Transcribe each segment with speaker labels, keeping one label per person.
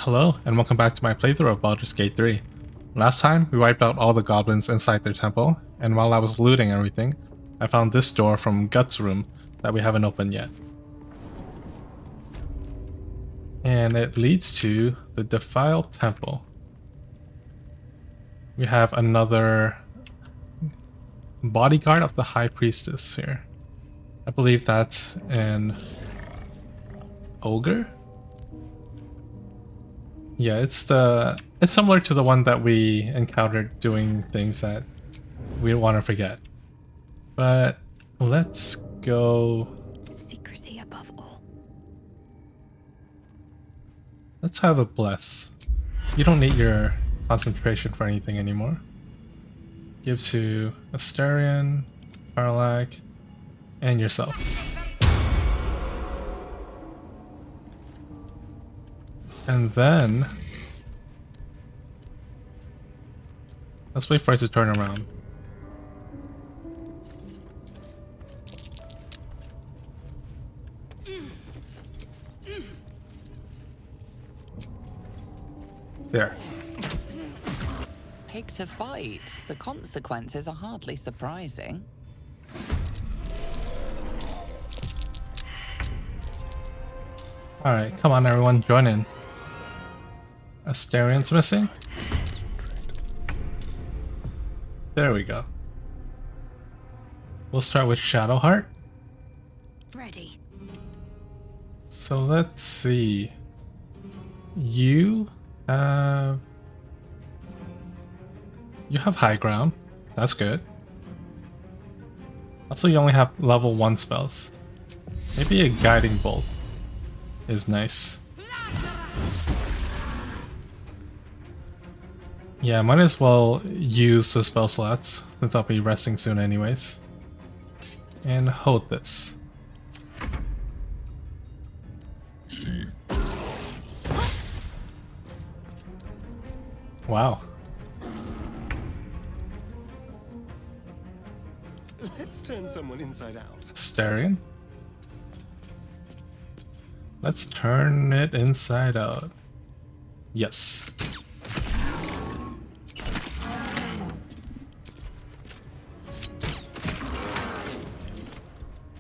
Speaker 1: Hello, and welcome back to my playthrough of Baldur's Gate 3. Last time, we wiped out all the goblins inside their temple, and while I was looting everything, I found this door from Guts' room that we haven't opened yet. And it leads to the Defiled Temple. We have another bodyguard of the High Priestess here. I believe that's an ogre? Yeah, it's similar to the one that we encountered doing things that we want to forget. But let's go.
Speaker 2: Secrecy above all.
Speaker 1: Let's have a bless. You don't need your concentration for anything anymore. Gives you Astarion, Karlach, and yourself. And then let's wait for it to turn around. There.
Speaker 3: Pick to fight. The consequences are hardly surprising.
Speaker 1: Alright, come on everyone, join in. Astarion's missing? There we go. We'll start with Shadowheart.
Speaker 2: Ready.
Speaker 1: So let's see. You have high ground. That's good. Also, you only have level 1 spells. Maybe a guiding bolt is nice. Yeah, might as well use the spell slots since I'll be resting soon anyways. And hold this. Wow.
Speaker 4: Let's turn someone inside out.
Speaker 1: Astarion. Let's turn it inside out. Yes.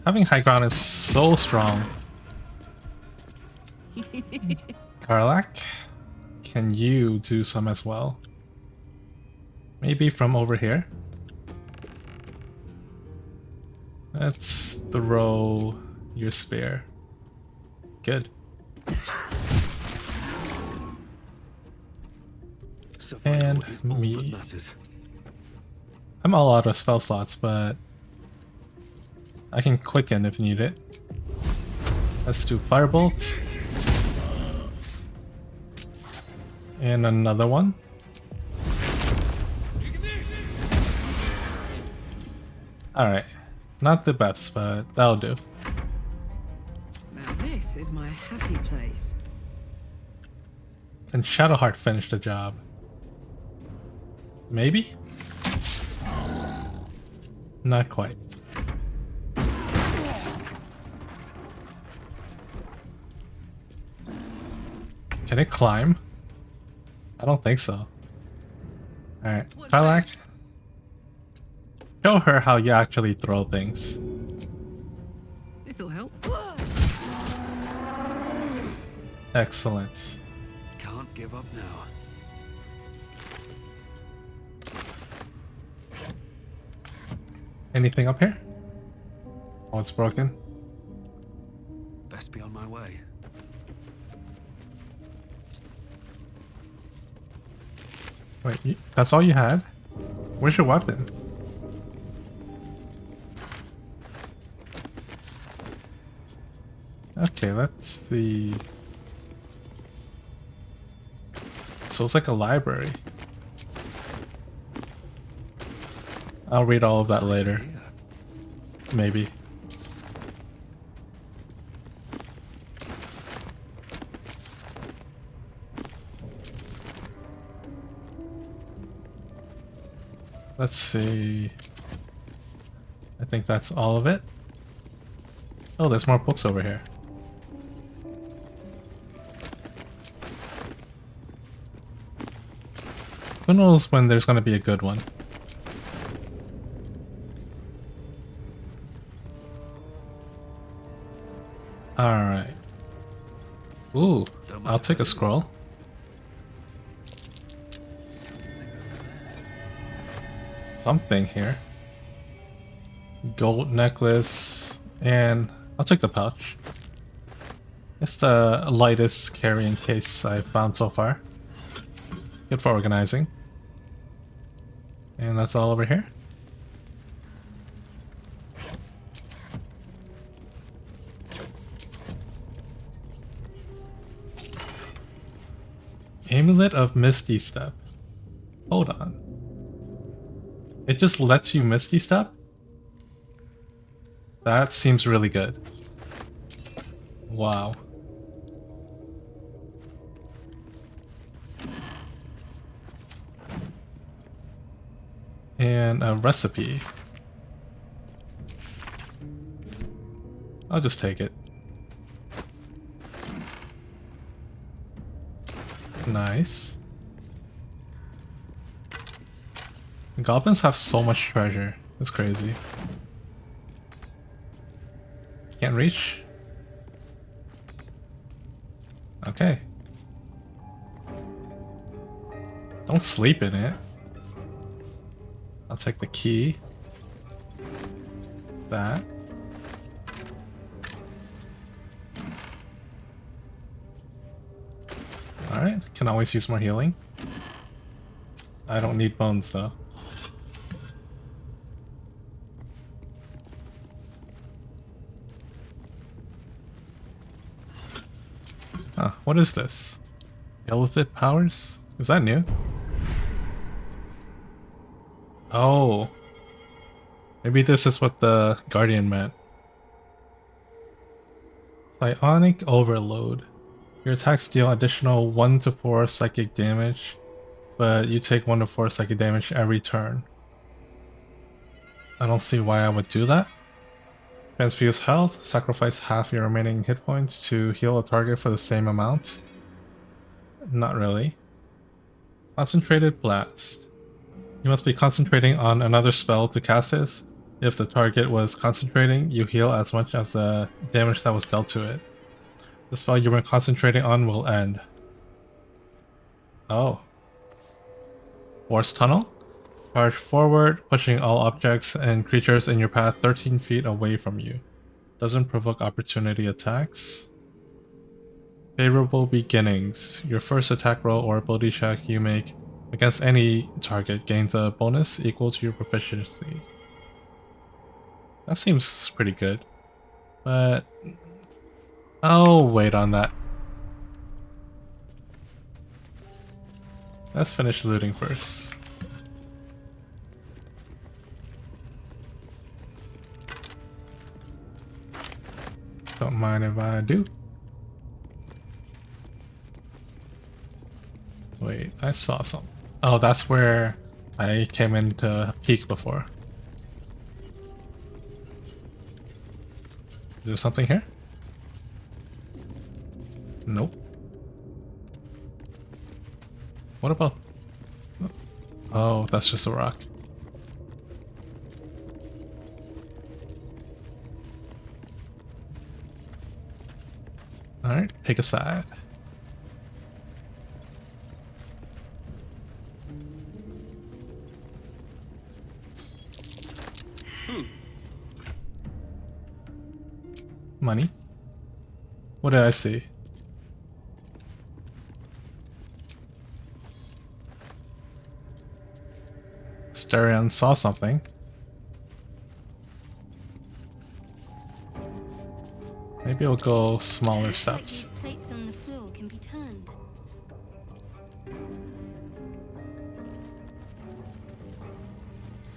Speaker 1: Having high ground is so strong. Karlach, can you do some as well? Maybe from over here? Let's throw your spear. Good. And me. I'm all out of spell slots, but I can quicken if needed. Let's do Firebolt. And another one. Alright. Not the best, but that'll do.
Speaker 5: Now this is my happy place.
Speaker 1: Can Shadowheart finish the job? Maybe? Not quite. Can it climb? I don't think so. Alright, Karlach. Show her how you actually throw things.
Speaker 5: This'll help.
Speaker 1: Excellent.
Speaker 4: Can't give up now.
Speaker 1: Anything up here? Oh, it's broken.
Speaker 4: Best be on my way.
Speaker 1: Wait, that's all you had? Where's your weapon? Okay, let's see. So it's like a library. I'll read all of that later. Maybe. Let's see. I think that's all of it. Oh, there's more books over here. Who knows when there's gonna be a good one? Alright. Ooh, I'll take a scroll. Something here. Gold necklace, and I'll take the pouch. It's the lightest carrying case I've found so far. Good for organizing. And that's all over here. Amulet of Misty Step. Hold on. It just lets you Misty Step? That seems really good. Wow. And a recipe. I'll just take it. Nice. Goblins have so much treasure. It's crazy. Can't reach? Okay. Don't sleep in it. I'll take the key. That. Alright, can always use more healing. I don't need bones though. Huh, what is this? Illithid powers? Is that new? Oh. Maybe this is what the Guardian meant. Psionic Overload. Your attacks deal additional 1 to 4 psychic damage, but you take 1 to 4 psychic damage every turn. I don't see why I would do that. Transfuse health, sacrifice half your remaining hit points to heal a target for the same amount. Not really. Concentrated Blast. You must be concentrating on another spell to cast this. If the target was concentrating, you heal as much as the damage that was dealt to it. The spell you were concentrating on will end. Oh. Force Tunnel? Charge forward, pushing all objects and creatures in your path 13 feet away from you. Doesn't provoke opportunity attacks. Favorable Beginnings. Your first attack roll or ability check you make against any target gains a bonus equal to your proficiency. That seems pretty good. But I'll wait on that. Let's finish looting first. Don't mind if I do. Wait, I saw some. Oh, that's where I came in to peek before. Is there something here? Nope. What about... Oh, that's just a rock. Alright, pick a side. Money? What did I see? Starion saw something. Maybe I'll go smaller steps.
Speaker 2: These plates on the floor can be turned.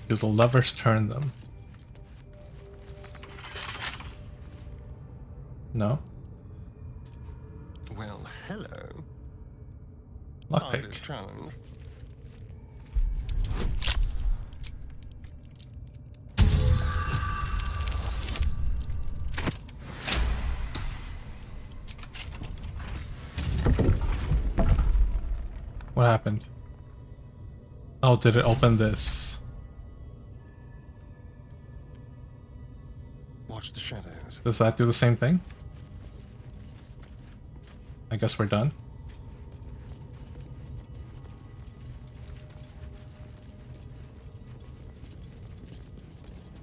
Speaker 1: Do the levers turn them? No?
Speaker 4: Well, hello.
Speaker 1: Lockpick.
Speaker 4: Challenge.
Speaker 1: What happened? Oh, did it open this?
Speaker 6: Watch the shadows.
Speaker 1: Does that do the same thing? I guess we're done.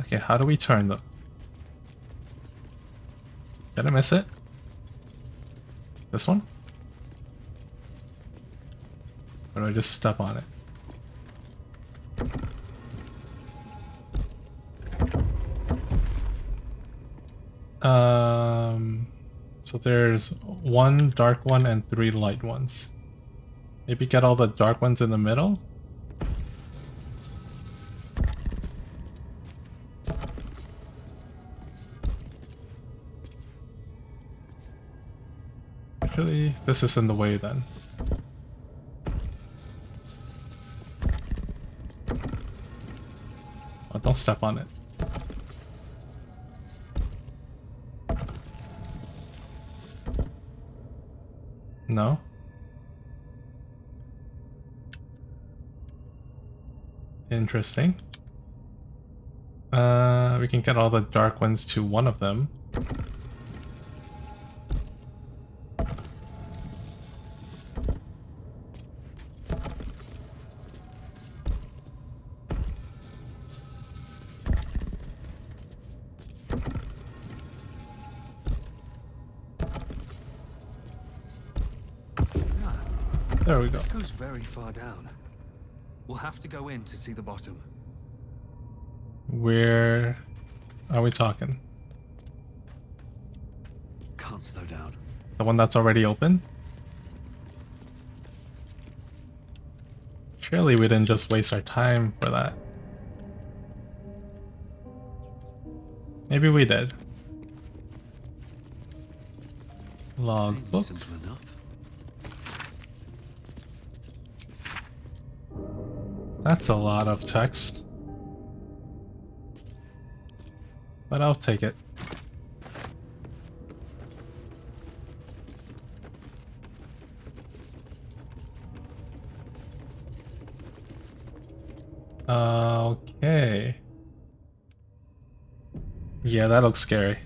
Speaker 1: Okay, how do we turn them? Did I miss it? This one? Or do I just step on it? So there's one dark one and 3 light ones. Maybe get all the dark ones in the middle? Actually, this is in the way then. Oh, don't step on it. No? Interesting. We can get all the dark ones to one of them. There we go.
Speaker 4: This goes very far down. We'll have to go in to see the bottom.
Speaker 1: Where are we talking?
Speaker 4: Can't slow down.
Speaker 1: The one that's already open? Surely we didn't just waste our time for that. Maybe we did. Logbook.
Speaker 4: Simple enough.
Speaker 1: That's a lot of text. But I'll take it. Okay. Yeah, that looks scary.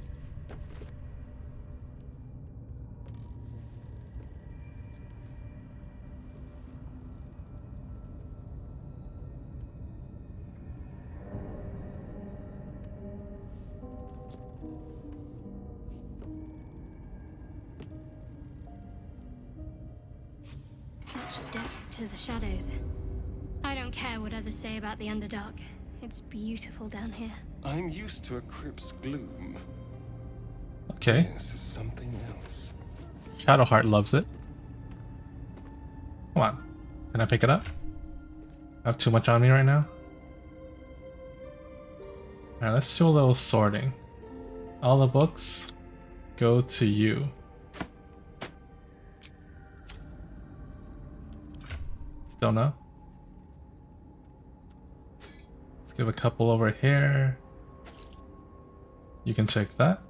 Speaker 2: Such depth to the shadows. I don't care what others say about the Underdark. It's beautiful down here.
Speaker 6: I'm used to a crypt's gloom.
Speaker 1: Okay.
Speaker 6: This is something else.
Speaker 1: Shadowheart loves it. Come on. Can I pick it up? I have too much on me right now. Alright, let's do a little sorting. All the books go to you. Still no? Let's give a couple over here. You can take that.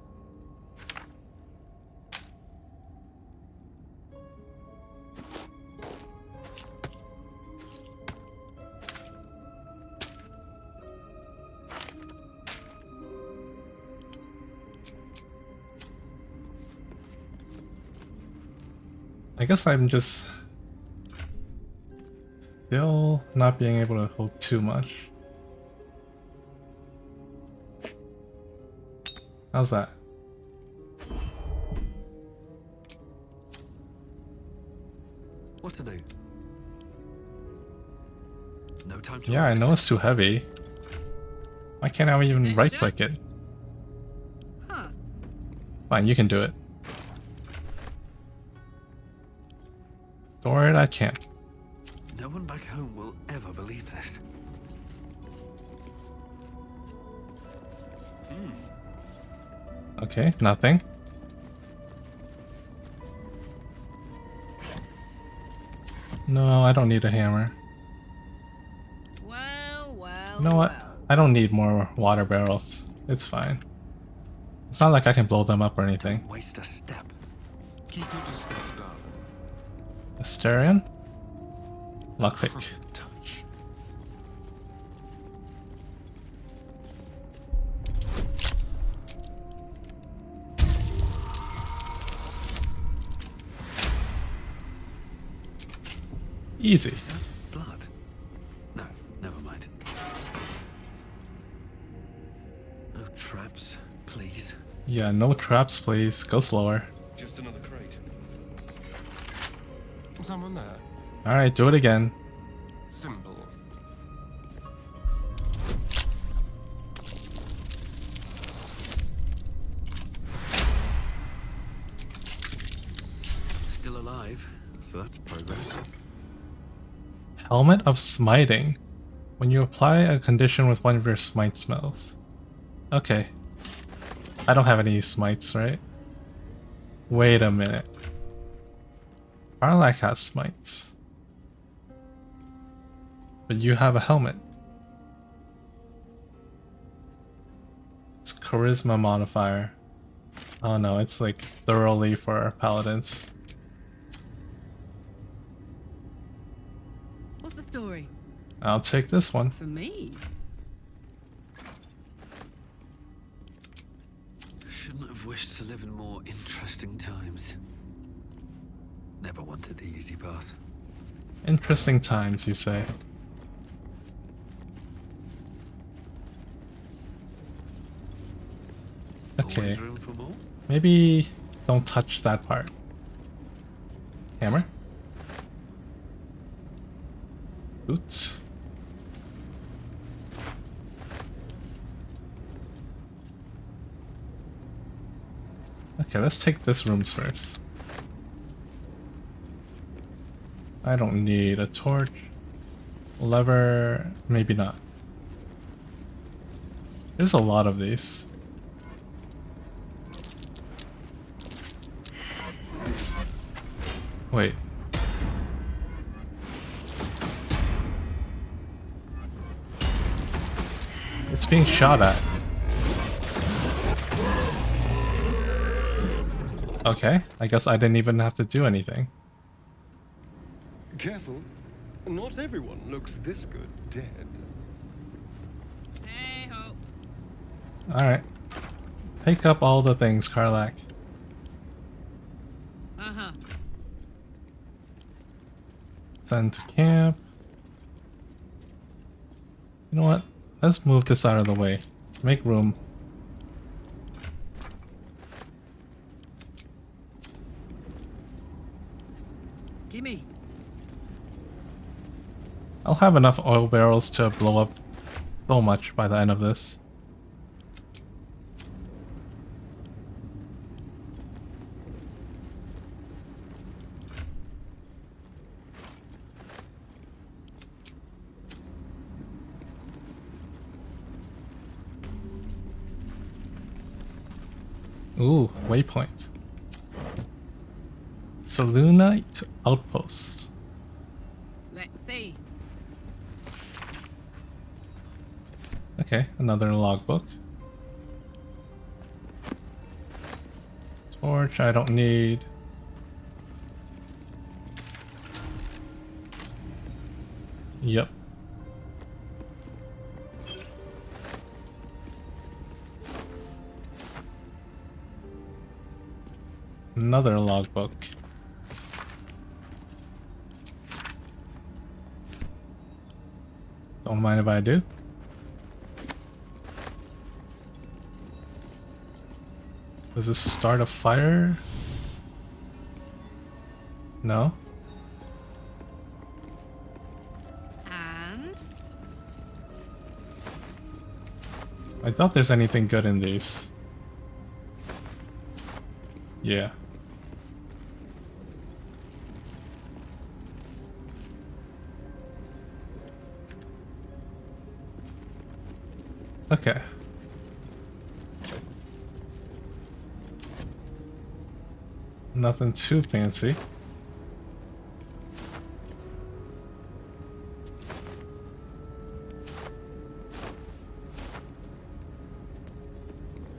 Speaker 1: I guess I'm just still not being able to hold too much. How's that?
Speaker 4: What to do? No time to
Speaker 1: Yeah, I
Speaker 4: rest.
Speaker 1: know it's too heavy. Why can't I even
Speaker 5: Attention.
Speaker 1: right-click it?
Speaker 5: Huh.
Speaker 1: Fine, you can do it. Store it, I can't.
Speaker 4: No one back home will ever believe this.
Speaker 1: Okay, nothing. No, I don't need a hammer.
Speaker 5: Well, well.
Speaker 1: You know what?
Speaker 5: well.
Speaker 1: I don't need more water barrels. It's fine. It's not like I can blow them up or anything.
Speaker 4: Don't waste a step.
Speaker 6: Keep your distance, darling.
Speaker 1: Asterion? Lockpick.
Speaker 6: Touch.
Speaker 1: Easy.
Speaker 4: Is that blood? No, never mind. No traps, please.
Speaker 1: Yeah, no traps, please. Go slower.
Speaker 6: Just another crate. Someone there.
Speaker 1: Alright, do it again.
Speaker 6: Simple.
Speaker 4: Still alive, so that's progress.
Speaker 1: Helmet of Smiting. When you apply a condition with one of your smite spells. Okay. I don't have any smites, right? Wait a minute. Karlach has smites. But you have a helmet. It's charisma modifier. Oh no, it's like thoroughly for paladins.
Speaker 5: What's the story?
Speaker 1: I'll take this one.
Speaker 5: For me?
Speaker 4: Shouldn't have wished to live in more interesting times. Never wanted the easy path.
Speaker 1: Interesting times, you say. Okay,
Speaker 4: Always room for more?
Speaker 1: maybe don't touch that part. Hammer. Boots. Okay, let's take this rooms first. I don't need a torch. Lever, maybe not. There's a lot of these. Wait. It's being shot at. Okay, I guess I didn't even have to do anything.
Speaker 6: Careful. Not everyone looks this good dead.
Speaker 5: Hey ho.
Speaker 1: Alright. Pick up all the things, Karlach.
Speaker 5: Uh-huh.
Speaker 1: Send to camp. You know what? Let's move this out of the way. Make room.
Speaker 5: Gimme.
Speaker 1: I'll have enough oil barrels to blow up so much by the end of this. Ooh, waypoint. Solunite Outpost.
Speaker 5: Let's see.
Speaker 1: Okay, another logbook. Torch, I don't need. Yep. Another logbook. Don't mind if I do. Does this start a fire? No?
Speaker 5: And
Speaker 1: I doubt there's anything good in these. Yeah. Okay. Nothing too fancy.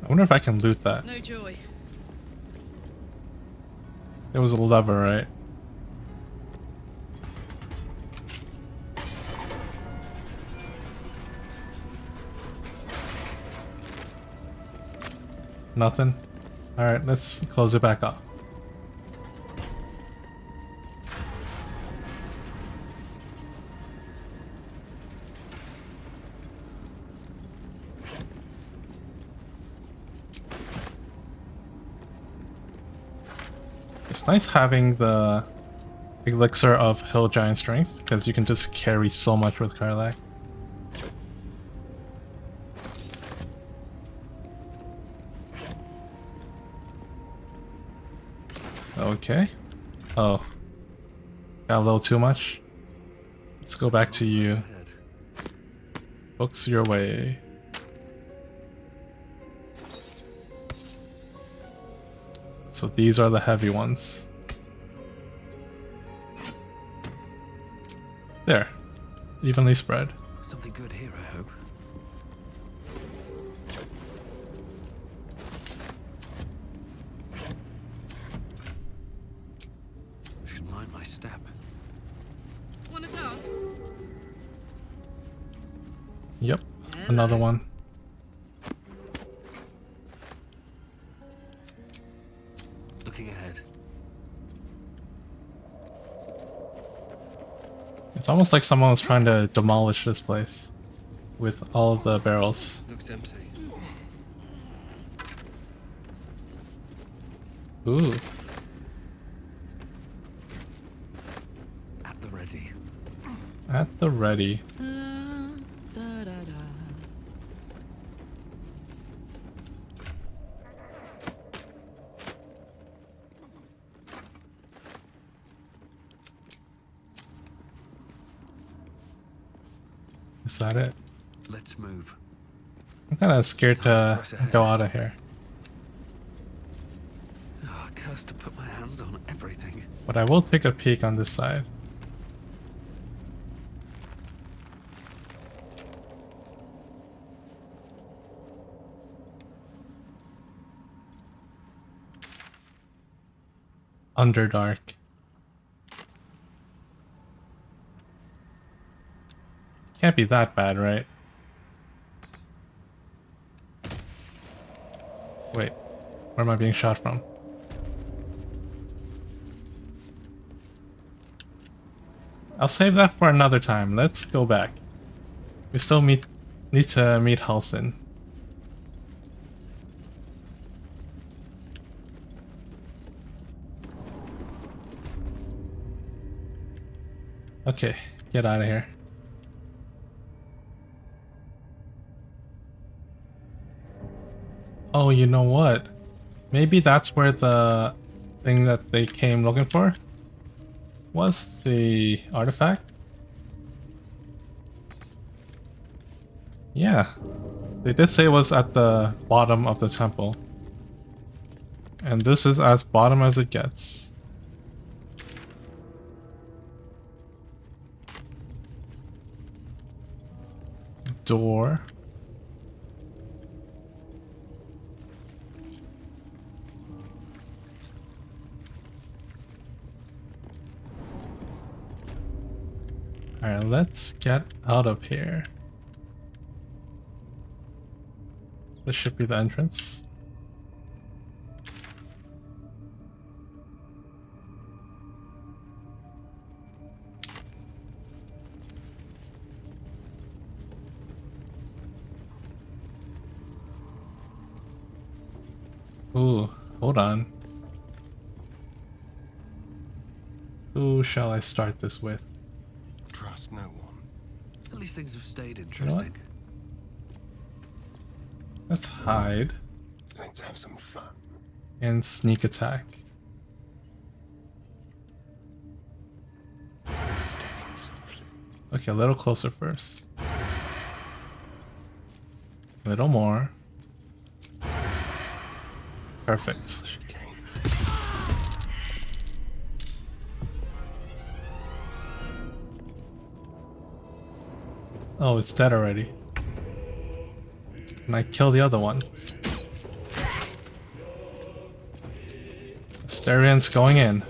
Speaker 1: I wonder if I can loot that.
Speaker 5: no joy.
Speaker 1: There was a lever, right? Nothing? Alright, let's close it back off. It's nice having the elixir of hill giant strength because you can just carry so much with Karlach. Okay. Oh. Got a little too much. Let's go back to you. Books your way. So these are the heavy ones. There. Evenly spread.
Speaker 4: Something good here, I hope. Should mind my step.
Speaker 5: Wanna dance?
Speaker 1: Yep. Another one.
Speaker 4: Looking ahead.
Speaker 1: It's almost like someone was trying to demolish this place with all of the barrels.
Speaker 6: Looks empty.
Speaker 1: Ooh.
Speaker 4: At the ready.
Speaker 1: At the ready. Is that it?
Speaker 4: Let's move.
Speaker 1: I'm kind of scared to go out of here.
Speaker 4: Oh, cursed to put my hands on everything.
Speaker 1: But I will take a peek on this side. Underdark. Can't be that bad, right? Wait, where am I being shot from? I'll save that for another time. Let's go back. We still need to meet Halsin. Okay, get out of here. Oh, you know what? Maybe that's where the thing that they came looking for was, the artifact? Yeah. They did say it was at the bottom of the temple. And this is as bottom as it gets. Door. Alright, let's get out of here. This should be the entrance. Ooh, hold on. Who shall I start this with?
Speaker 6: Trust no one.
Speaker 4: At least things have stayed
Speaker 1: You know what?
Speaker 4: interesting.
Speaker 1: Let's hide
Speaker 6: Let's have some fun.
Speaker 1: and sneak attack.
Speaker 6: Stepping softly.
Speaker 1: Okay, a little closer first. A little more. Perfect.
Speaker 6: Chicane.
Speaker 1: Oh, it's dead already. Can I kill the other one? Asterian's going in.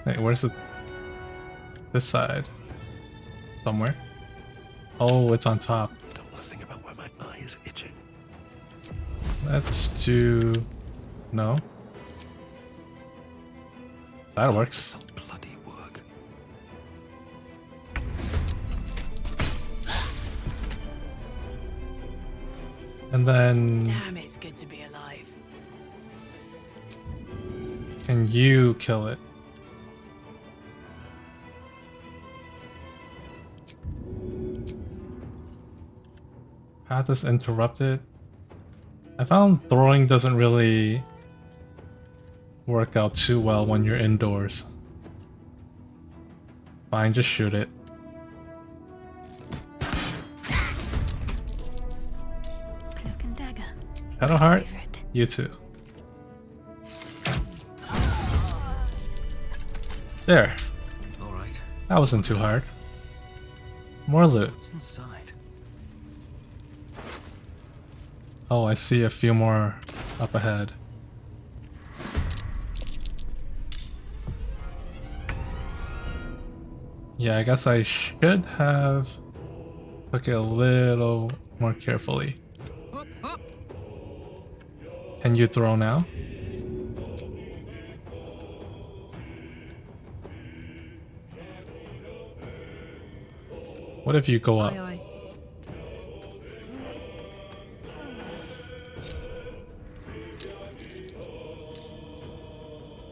Speaker 1: Wait, where's it? This side. Somewhere. Oh, it's on top.
Speaker 4: Don't want to think about where my eye is itching.
Speaker 1: Let's do... No. That works.
Speaker 4: Some bloody work.
Speaker 1: And then
Speaker 5: Damn, it's good to be alive.
Speaker 1: can you kill it? Path is interrupted. I found throwing doesn't really work out too well when you're indoors. Fine, just shoot it.
Speaker 2: Cloak and dagger.
Speaker 1: Shadowheart,
Speaker 2: Favorite.
Speaker 1: you too. There,
Speaker 4: All right.
Speaker 1: that wasn't too hard. More loot.
Speaker 4: What's inside?
Speaker 1: Oh, I see a few more up ahead. Yeah, I guess I should have took it a little more carefully.
Speaker 5: Hop, hop.
Speaker 1: Can you throw now? What if you go up?
Speaker 5: Aye, aye.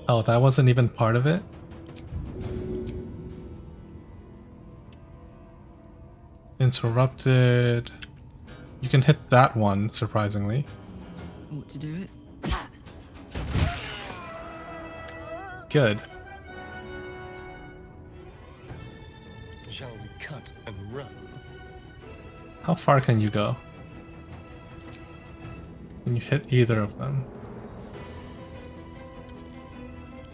Speaker 1: Oh, that wasn't even part of it? Interrupted. You can hit that one, surprisingly.
Speaker 5: Ought to do it.
Speaker 1: Good.
Speaker 6: Shall we cut and run?
Speaker 1: How far can you go? Can you hit either of them?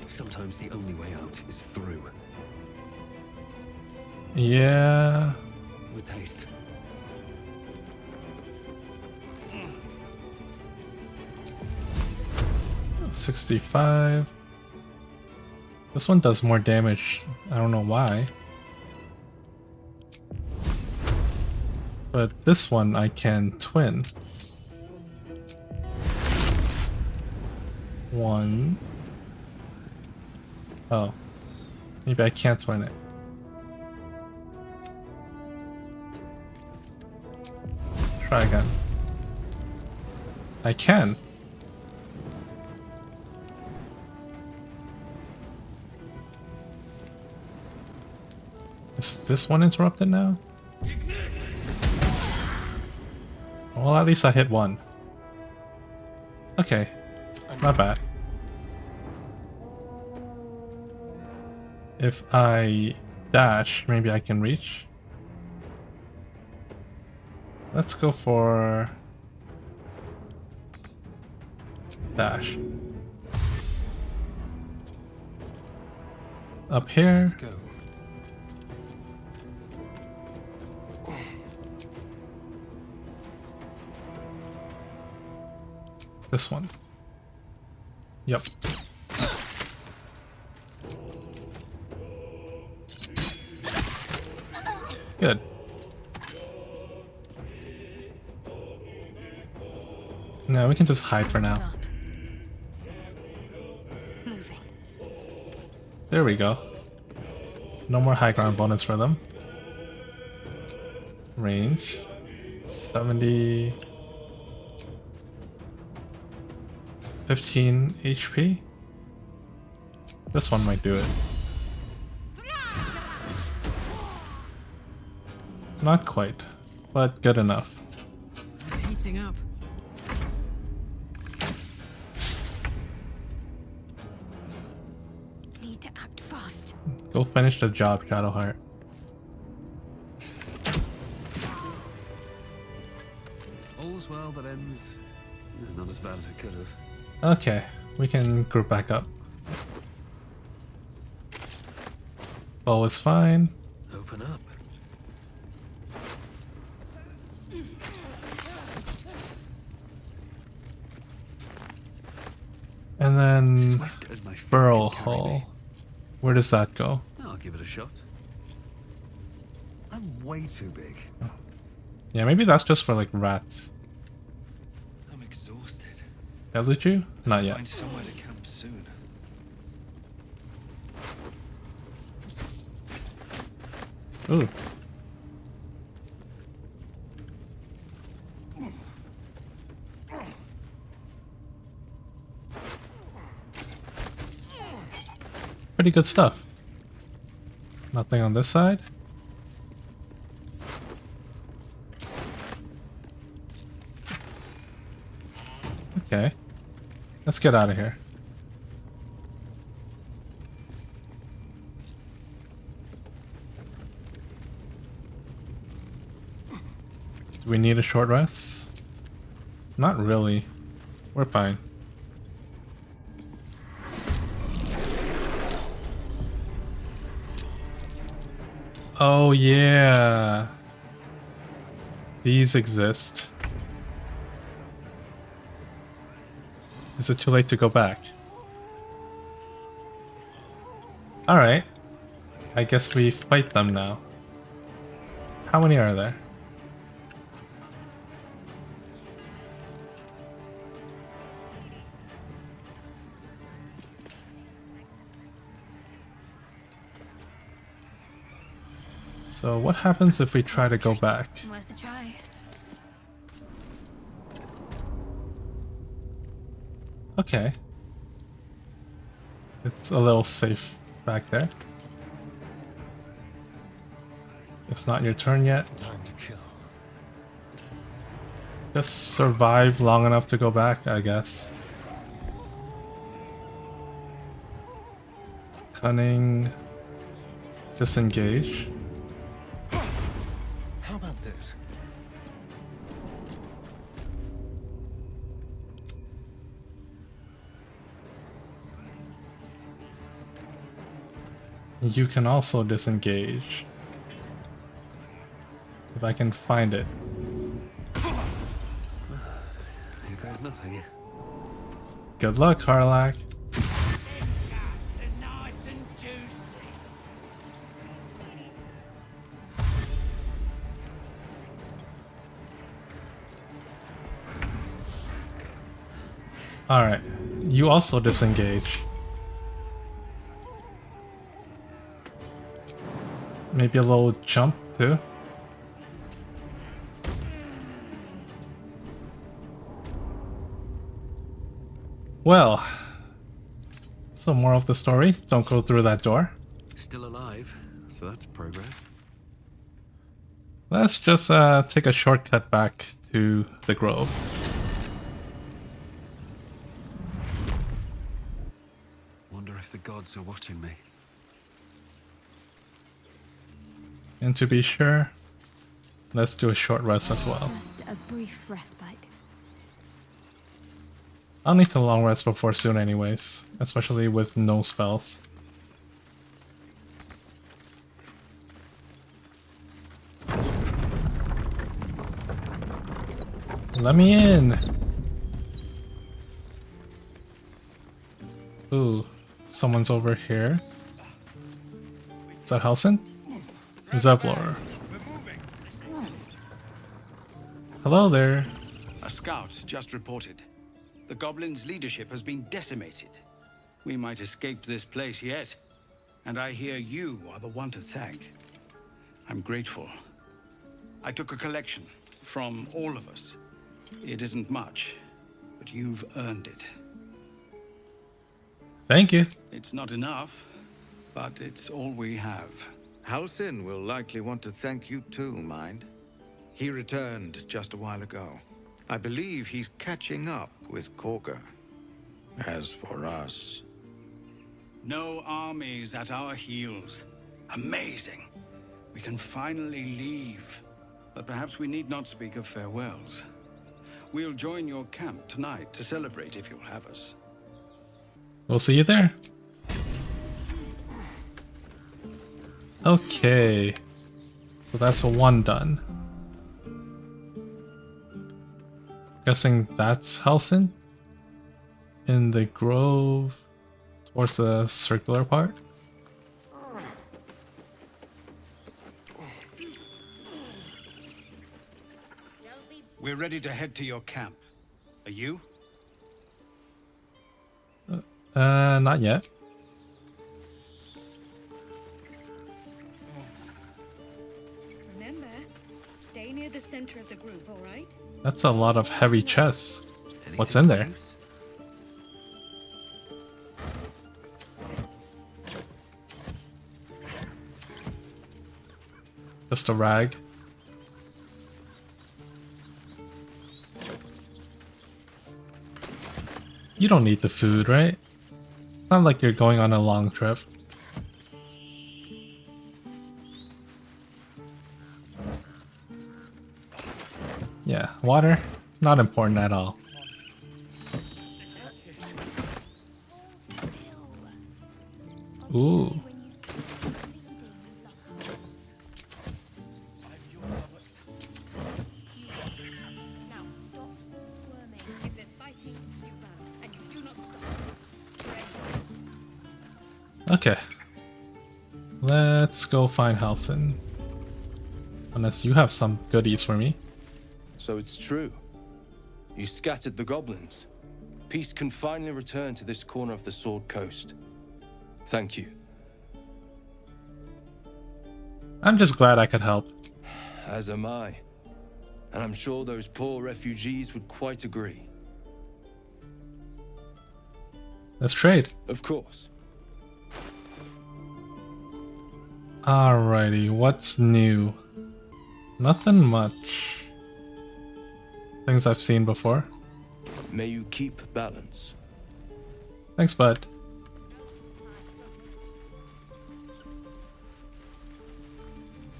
Speaker 4: Sometimes the only way out is through.
Speaker 1: Yeah.
Speaker 4: With haste.
Speaker 1: 65. This one does more damage. I don't know why. But this one I can twin. One. Oh. Maybe I can't twin it. Try again. I can. Is this one interrupted now? Well, at least I hit one. Okay, not bad. If I dash, maybe I can reach. Let's go for dash. Up here.
Speaker 6: Let's go.
Speaker 1: This one. Yep. Good. No, we can just hide for now.
Speaker 2: Moving.
Speaker 1: There we go. No more high ground bonus for them. Range 70. 15 HP. This one might do it. Not quite, but good enough.
Speaker 5: I'm heating up.
Speaker 2: Need to act fast.
Speaker 1: Go finish the job, Shadowheart.
Speaker 4: All's well that ends. Not as bad as it could have.
Speaker 1: Okay, we can group back up. Bow is fine.
Speaker 4: Open up.
Speaker 1: And then
Speaker 4: Swift as my feet
Speaker 1: Burrow
Speaker 4: can carry me.
Speaker 1: Hole. Where does that go?
Speaker 4: I'll give it a shot. I'm way too big.
Speaker 1: Yeah, maybe that's just for like rats.
Speaker 4: I'm exhausted.
Speaker 1: Did I loot you? Not yet.
Speaker 4: Find somewhere to camp soon.
Speaker 1: Ooh. Pretty good stuff. Nothing on this side. Okay. Let's get out of here. Do we need a short rest? Not really. We're fine. Oh yeah. These exist. Is it too late to go back? Alright. I guess we fight them now. How many are there? So what happens if we try to go back?
Speaker 2: Worth a try.
Speaker 1: Okay. It's a little safe back there. It's not your turn yet.
Speaker 6: Time to kill.
Speaker 1: Just survive long enough to go back, I guess. Cunning. Disengage.
Speaker 6: How about this?
Speaker 1: You can also disengage. If I can find it.
Speaker 4: Here goes nothing.
Speaker 1: Good luck, Karlach. Alright, you also disengage. Maybe a little jump too. Well, so more of the story, don't go through that door.
Speaker 4: Still alive, so that's progress.
Speaker 1: Let's just take a shortcut back to the grove.
Speaker 4: Wonder if the gods are watching me.
Speaker 1: And to be sure, let's do a short rest as well.
Speaker 2: Just a brief respite.
Speaker 1: I'll need a long rest before soon anyways, especially with no spells. Let me in! Ooh, someone's over here. Is that Halsin? Zevlor. Hello there.
Speaker 7: A scout just reported. The goblins' leadership has been decimated. We might escape this place yet. And I hear you are the one to thank. I'm grateful. I took a collection from all of us. It isn't much, but you've earned it.
Speaker 1: Thank you.
Speaker 7: It's not enough, but it's all we have.
Speaker 8: Halsin will likely want to thank you too, mind. He returned just a while ago. I believe he's catching up with Korga. As for us...
Speaker 7: No armies at our heels. Amazing. We can finally leave. But perhaps we need not speak of farewells. We'll join your camp tonight to celebrate if you'll have us.
Speaker 1: We'll see you there. Okay. So that's a one done. Guessing that's Halsin? In the grove towards the circular part?
Speaker 7: We're ready to head to your camp. Are you?
Speaker 1: Not yet.
Speaker 9: Remember, stay near the center of the group, all right?
Speaker 1: That's a lot of heavy chests. What's
Speaker 4: Anything
Speaker 1: in there?
Speaker 4: use?
Speaker 1: Just a rag. You don't need the food, right? It's not like you're going on a long trip. Yeah, water, not important at all. Ooh.
Speaker 9: Now stop squirming. If there's fighting, you run, and you do not stop.
Speaker 1: Okay. Let's go find Halsin. Unless you have some goodies for me.
Speaker 10: So it's true. You scattered the goblins. Peace can finally return to this corner of the Sword Coast. Thank you.
Speaker 1: I'm just glad I could help.
Speaker 10: As am I. And I'm sure those poor refugees would quite agree.
Speaker 1: Let's trade.
Speaker 10: Of course.
Speaker 1: Alrighty, what's new? Nothing much. Things I've seen before.
Speaker 10: May you keep balance.
Speaker 1: Thanks, bud.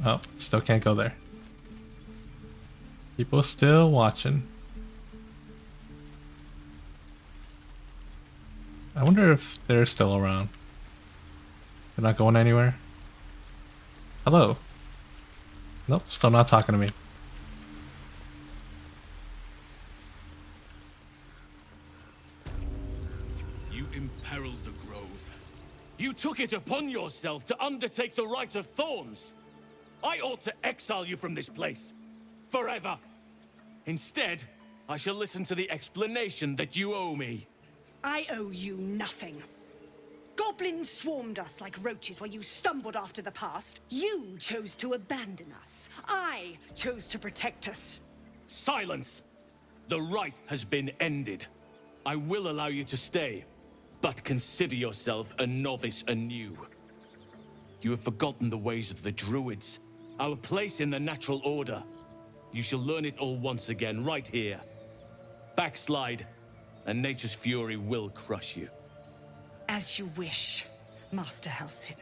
Speaker 1: Oh, still can't go there. People still watching. I wonder if they're still around. They're not going anywhere. Hello. Nope, still not talking to me.
Speaker 11: You imperiled the grove. You took it upon yourself to undertake the Rite of Thorns. I ought to exile you from this place. Forever. Instead, I shall listen to the explanation that you owe me.
Speaker 9: I owe you nothing. Goblins swarmed us like roaches while you stumbled after the past. You chose to abandon us. I chose to protect us.
Speaker 11: Silence! The rite has been ended. I will allow you to stay, but consider yourself a novice anew. You have forgotten the ways of the druids, our place in the natural order. You shall learn it all once again, right here. Backslide, and nature's fury will crush you.
Speaker 9: As you wish, Master Halsin.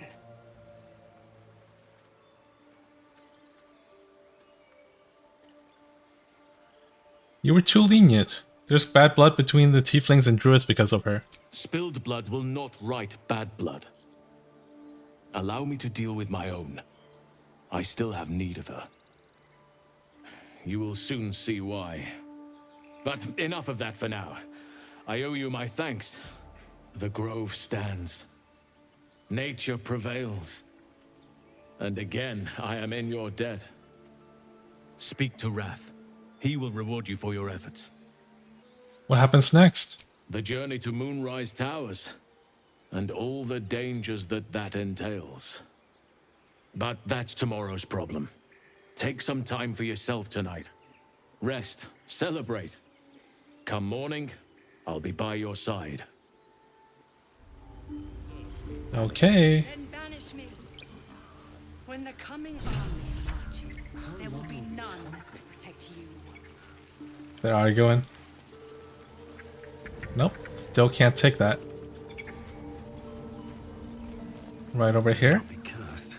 Speaker 1: You were too lenient. There's bad blood between the tieflings and druids because of her.
Speaker 11: Spilled blood will not right bad blood. Allow me to deal with my own. I still have need of her. You will soon see why. But enough of that for now. I owe you my thanks. The grove stands. Nature prevails. And again, I am in your debt. Speak to Wrath. He will reward you for your efforts.
Speaker 1: What happens next?
Speaker 11: The journey to Moonrise Towers, and all the dangers that entails. But that's tomorrow's problem. Take some time for yourself tonight. Rest, celebrate. Come morning, I'll be by your side.
Speaker 1: Okay.
Speaker 9: Then banish me. When the coming army marches, there will be none to protect you.
Speaker 1: They're arguing. Nope, still can't take that. Right over here.
Speaker 4: Be cursed.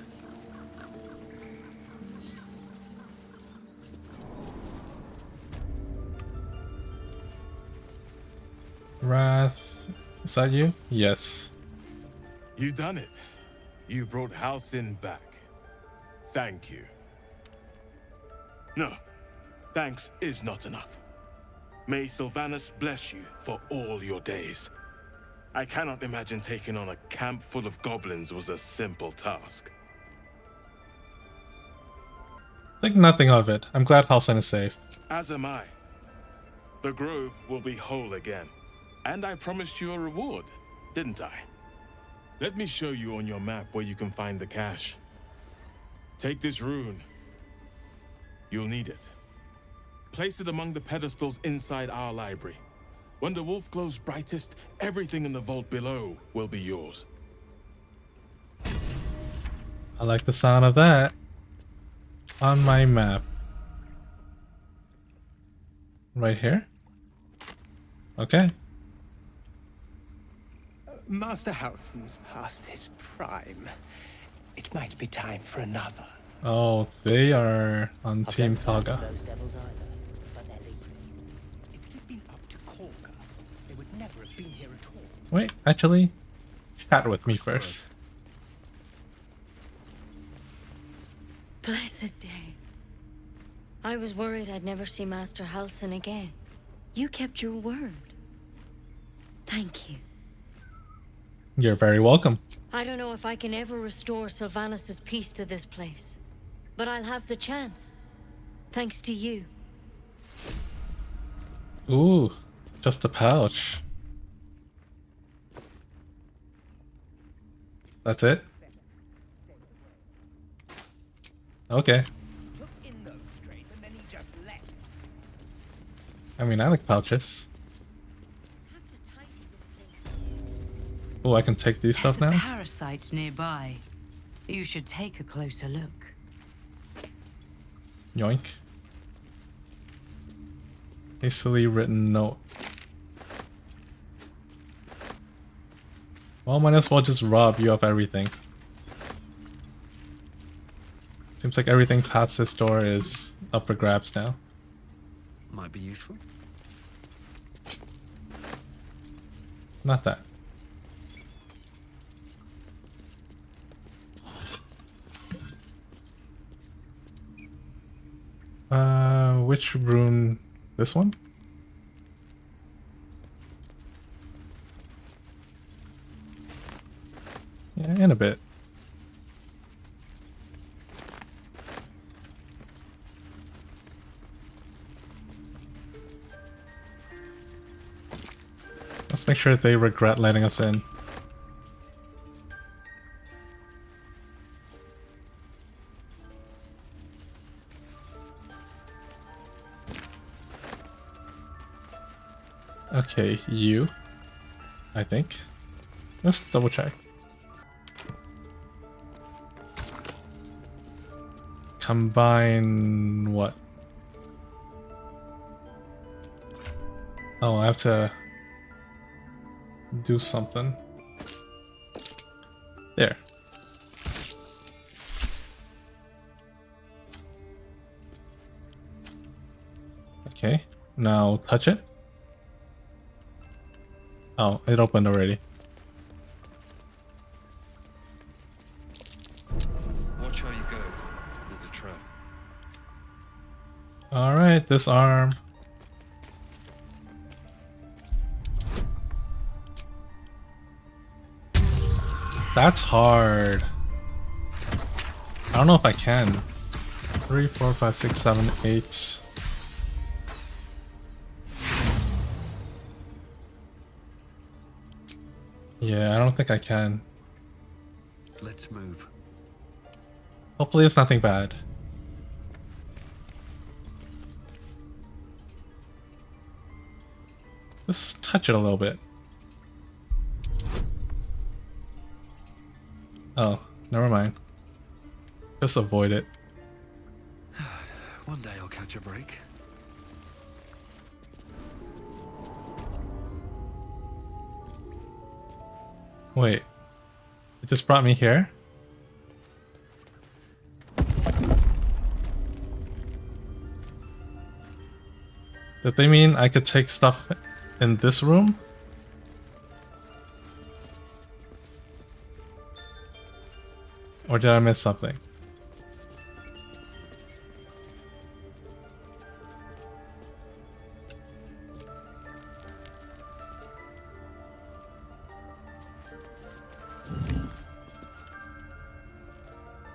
Speaker 1: Wrath. Is that you? Yes.
Speaker 12: You done it. You brought Halsin back. Thank you. No, thanks is not enough. May Sylvanus bless you for all your days. I cannot imagine taking on a camp full of goblins was a simple task.
Speaker 1: Think nothing of it. I'm glad Halsin is safe.
Speaker 12: As am I. The grove will be whole again. And I promised you a reward, didn't I? Let me show you on your map where you can find the cache. Take this rune. You'll need it. Place it among the pedestals inside our library. When the wolf glows brightest, everything in the vault below will be yours.
Speaker 1: I like the sound of that. on my map. Right here? Okay.
Speaker 13: Master Halsin's past his prime. It might be time for another.
Speaker 1: Oh, they are on Team Kaga.
Speaker 13: Those devils either, but they're leaving. If it had been up to Korga, they would never have been here at all.
Speaker 1: Wait, actually, chat with me first.
Speaker 2: Blessed day. I was worried I'd never see Master Halsin again. You kept your word. Thank you.
Speaker 1: You're very welcome.
Speaker 2: I don't know if I can ever restore Sylvanas' peace to this place, but I'll have the chance. Thanks to you.
Speaker 1: Ooh, just a pouch. That's it? Okay. I mean, I like pouches. Oh, I can take these stuff
Speaker 14: There's
Speaker 1: now?
Speaker 14: a parasite nearby. You should take a closer look.
Speaker 1: Yoink. Hastily written note. Well, might as well just rob you of everything. Seems like everything past this door is up for grabs now.
Speaker 4: Might be useful.
Speaker 1: Not that. Which rune? This one? Yeah, in a bit. Let's make sure they regret letting us in. Okay, you. I think. Let's double check. Combine what? Oh, I have to do something. There. Okay, now touch it. Oh, it opened already.
Speaker 4: Watch how you go. There's a trap.
Speaker 1: Alright, disarm. That's hard. I don't know if I can. 3, 4, 5, 6, 7, 8. Yeah, I don't think I can.
Speaker 4: Let's move.
Speaker 1: Hopefully it's nothing bad. Just touch it a little bit. Oh, never mind. Just avoid it.
Speaker 4: One day I'll catch a break.
Speaker 1: Wait. It just brought me here? Did they mean I could take stuff in this room? Or did I miss something?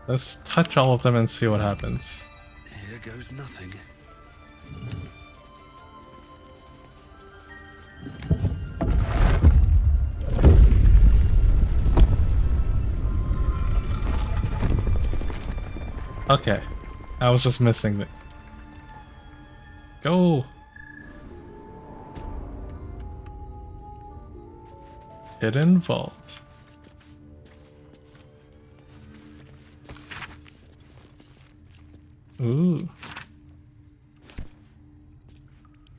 Speaker 1: Let's touch all of them and see what happens.
Speaker 4: Here goes nothing.
Speaker 1: Okay, I was just missing it. Go! Hidden vault. Ooh.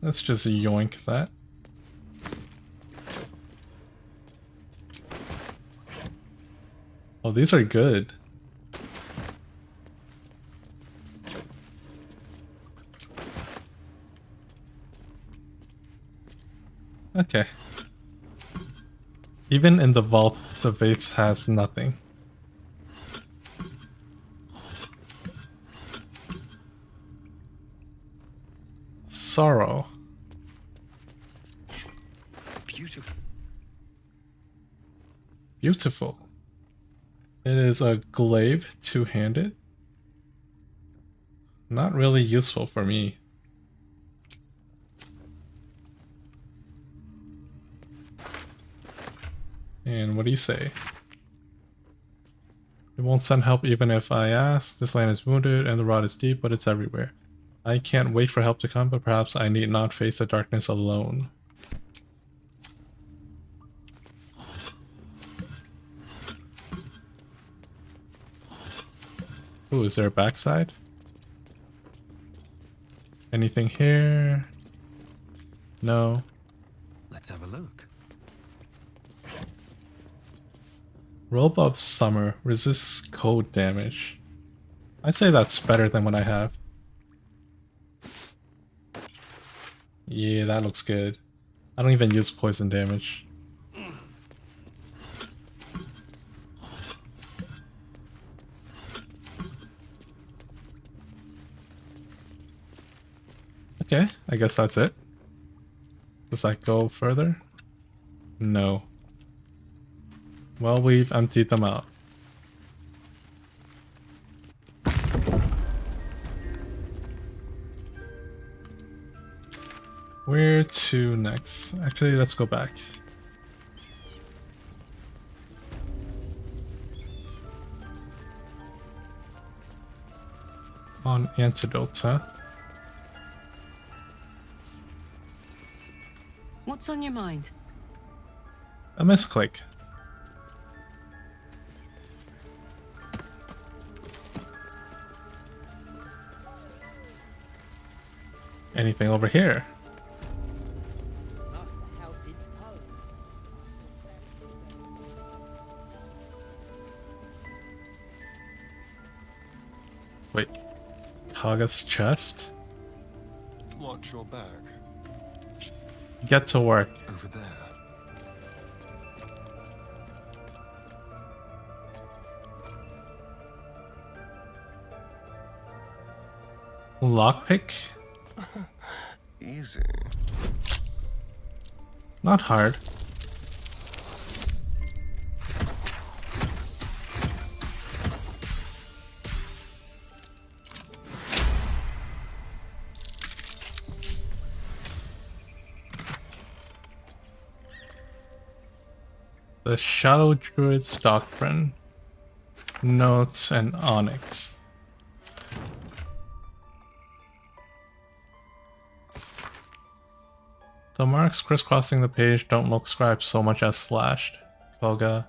Speaker 1: Let's just yoink that. Oh, these are good. Okay. Even in the vault, the base has nothing. Sorrow.
Speaker 4: Beautiful.
Speaker 1: Beautiful. It is a glaive, two-handed. Not really useful for me. And what do you say? It won't send help even if I ask. This land is wounded and the rot is deep, but it's everywhere. I can't wait for help to come, but perhaps I need not face the darkness alone. Ooh, is there a backside? Anything here? No.
Speaker 4: Let's have a look.
Speaker 1: Robe of Summer resists cold damage. I'd say that's better than what I have. Yeah, that looks good. I don't even use poison damage. Okay, I guess that's it. Does that go further? No. Well, we've emptied them out. Where to next? Actually, let's go back. On antidote, huh?
Speaker 14: What's on your mind?
Speaker 1: A misclick. Anything over here? Wait, Kaga's chest?
Speaker 6: Watch your back.
Speaker 1: Get to work.
Speaker 6: Over there.
Speaker 1: Lockpick?
Speaker 6: Easy.
Speaker 1: Not hard. The Shadow Druid's Doctrine. Notes and Onyx. The marks crisscrossing the page don't look scribed so much as slashed. Koga,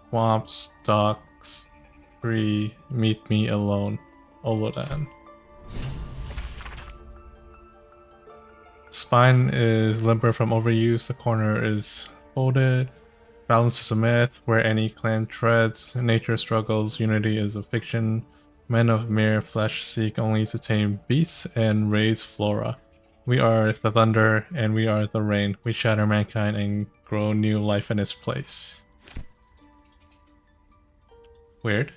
Speaker 1: swamps, docks, free, meet me alone, Olodan. Spine is limber from overuse, the corner is folded. Balance is a myth, where any clan treads, nature struggles, unity is a fiction. Men of mere flesh seek only to tame beasts and raise flora. We are the thunder, and we are the rain. We shatter mankind and grow new life in its place. Weird.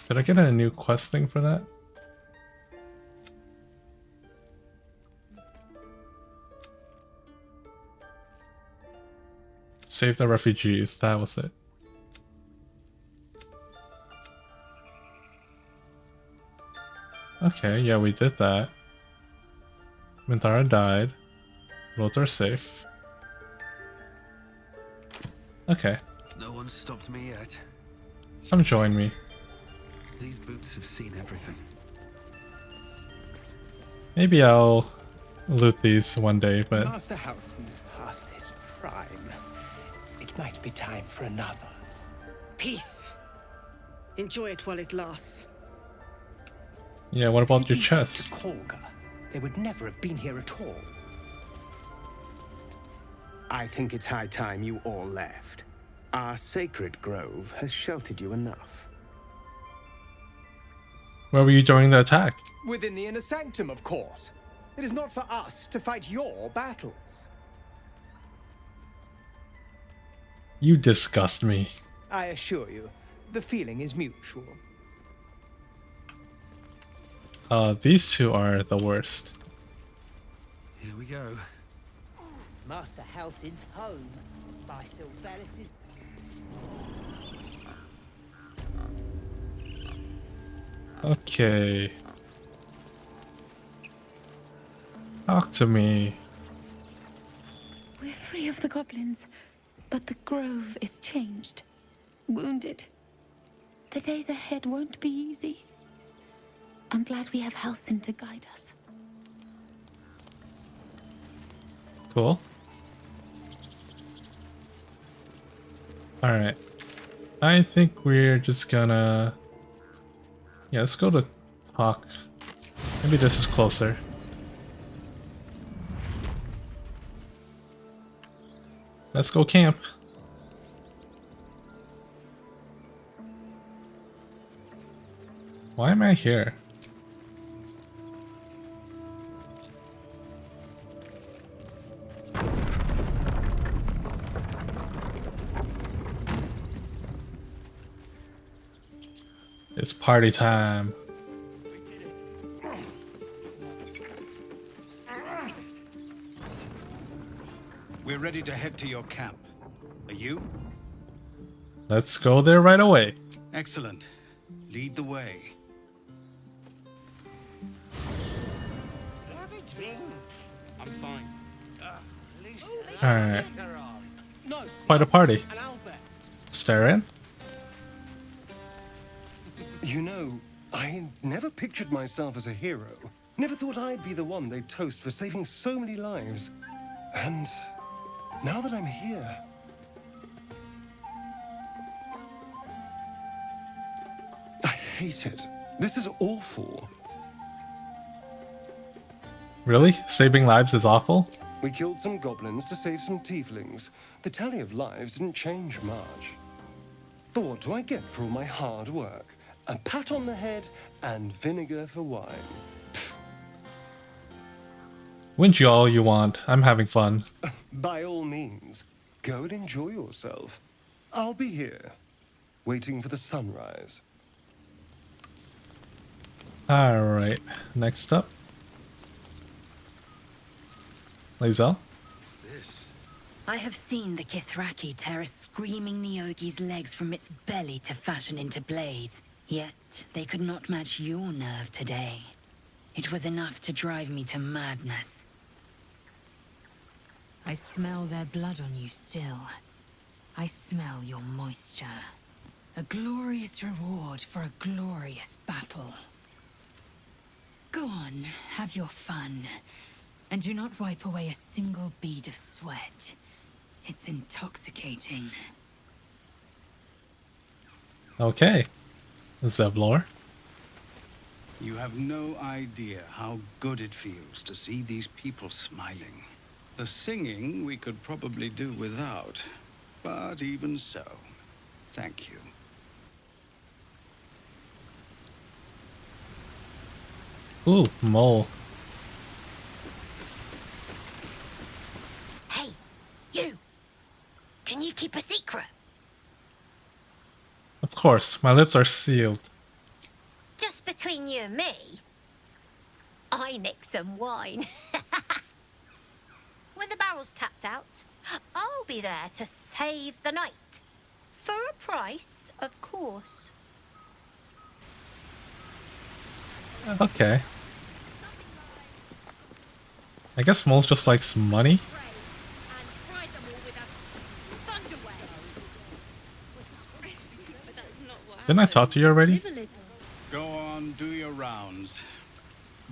Speaker 1: Did I get a new quest thing for that? Save the refugees, that was it. Okay, yeah, we did that. Minthara died. Roads are safe. Okay.
Speaker 4: No one stopped me yet.
Speaker 1: Come join me.
Speaker 4: These boots have seen everything.
Speaker 1: Maybe I'll loot these one day, but...
Speaker 13: Master Halsin is past his prime. It might be time for another.
Speaker 9: Peace. Enjoy it while it lasts.
Speaker 1: Yeah, what about
Speaker 13: If
Speaker 1: your
Speaker 13: you'd been up
Speaker 1: chest?
Speaker 13: to Karlach, they would never have been here at all.
Speaker 6: I think it's high time you all left. Our sacred grove has sheltered you enough.
Speaker 1: Where were you during the attack?
Speaker 13: Within the inner sanctum, of course. It is not for us to fight your battles.
Speaker 1: You disgust me.
Speaker 13: I assure you, the feeling is mutual.
Speaker 1: These two are the worst.
Speaker 4: Here we go.
Speaker 13: Master Halsin's home by Sylvanas'.
Speaker 1: Okay. Talk to me.
Speaker 15: We're free of the goblins, but the grove is changed. Wounded. The days ahead won't be easy. I'm glad we have Halsin to guide us.
Speaker 1: Cool. Alright. I think we're just gonna... Yeah, let's go to talk. Maybe this is closer. Let's go camp. Why am I here? It's party time.
Speaker 7: We're ready to head to your camp. Are you?
Speaker 1: Let's go there right away.
Speaker 7: Excellent. Lead the way.
Speaker 13: Have a drink.
Speaker 10: I'm fine.
Speaker 1: Alright.
Speaker 13: No.
Speaker 1: Quite a party.
Speaker 13: And Albert.
Speaker 1: Stare
Speaker 6: You know, I never pictured myself as a hero. Never thought I'd be the one they'd toast for saving so many lives. And now that I'm here... I hate it. This is awful.
Speaker 1: Really? Saving lives is awful?
Speaker 6: We killed some goblins to save some tieflings. The tally of lives didn't change much. But what do I get for all my hard work? A pat on the head and vinegar for wine.
Speaker 1: Whinge all you want. I'm having fun.
Speaker 6: By all means, go and enjoy yourself. I'll be here, waiting for the sunrise.
Speaker 1: Alright. Next up. Lae'zel.
Speaker 14: I have seen the Kithraki tear a screaming Neogi's legs from its belly to fashion into blades. Yet, they could not match your nerve today. It was enough to drive me to madness.
Speaker 16: I smell their blood on you still. I smell your moisture. A glorious reward for a glorious battle. Go on, have your fun. And do not wipe away a single bead of sweat. It's intoxicating.
Speaker 1: Okay. Zevlor.
Speaker 7: You have no idea how good it feels to see these people smiling. The singing we could probably do without, but even so, thank you.
Speaker 1: Ooh, mole.
Speaker 2: Hey, you! Can you keep a secret?
Speaker 1: Of course, my lips are sealed.
Speaker 2: Just between you and me, I nicked some wine. When the barrel's tapped out, I'll be there to save the night. For a price, of course.
Speaker 1: Okay. I guess Mole just likes money. Didn't I talk to you already?
Speaker 7: Go on, do your rounds.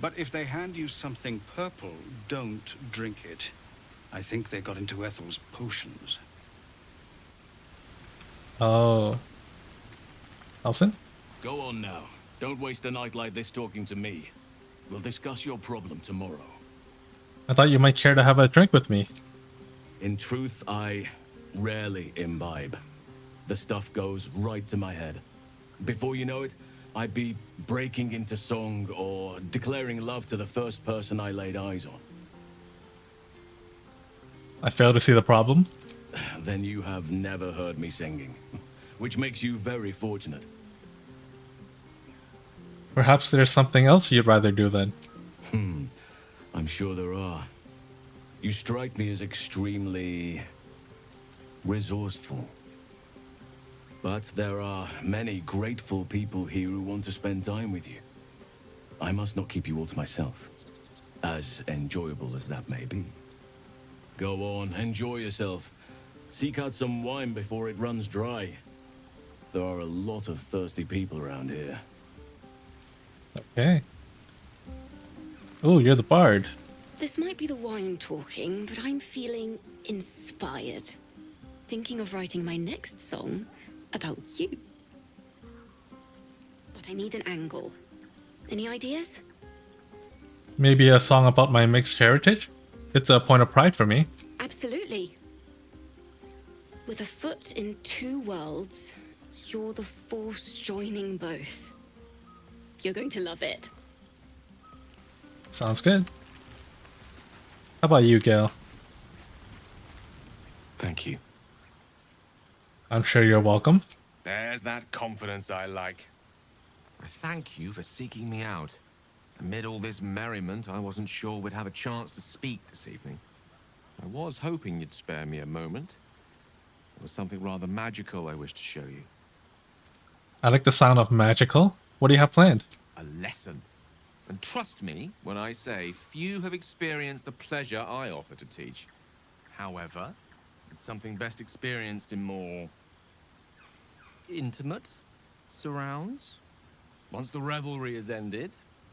Speaker 7: But if they hand you something purple, don't drink it. I think they got into Ethel's potions.
Speaker 1: Oh. Halsin?
Speaker 11: Go on now. Don't waste a night like this talking to me. We'll discuss your problem tomorrow.
Speaker 1: I thought you might care to have a drink with me.
Speaker 11: In truth, I rarely imbibe. The stuff goes right to my head. Before you know it, I'd be breaking into song or declaring love to the first person I laid eyes on.
Speaker 1: I fail to see the problem.
Speaker 11: Then you have never heard me singing, which makes you very fortunate.
Speaker 1: Perhaps there's something else you'd rather do then.
Speaker 11: I'm sure there are. You strike me as extremely resourceful. But there are many grateful people here who want to spend time with you. I must not keep you all to myself, as enjoyable as that may be. Go on, enjoy yourself. Seek out some wine before it runs dry. There are a lot of thirsty people around here.
Speaker 1: Okay. Oh, you're the bard.
Speaker 17: This might be the wine talking, but I'm feeling inspired. Thinking of writing my next song about you. But I need an angle. Any ideas?
Speaker 1: Maybe a song about my mixed heritage? It's a point of pride for me.
Speaker 17: Absolutely. With a foot in two worlds, you're the force joining both. You're going to love it.
Speaker 1: Sounds good. How about you, Gale?
Speaker 18: Thank you.
Speaker 1: I'm sure you're welcome.
Speaker 18: There's that confidence I like. I thank you for seeking me out. Amid all this merriment, I wasn't sure we'd have a chance to speak this evening. I was hoping you'd spare me a moment. There was something rather magical I wish to show you.
Speaker 1: I like the sound of magical. What do you have planned?
Speaker 18: A lesson. And trust me when I say few have experienced the pleasure I offer to teach. However, it's something best experienced in more intimate surrounds. Once the revelry is ended,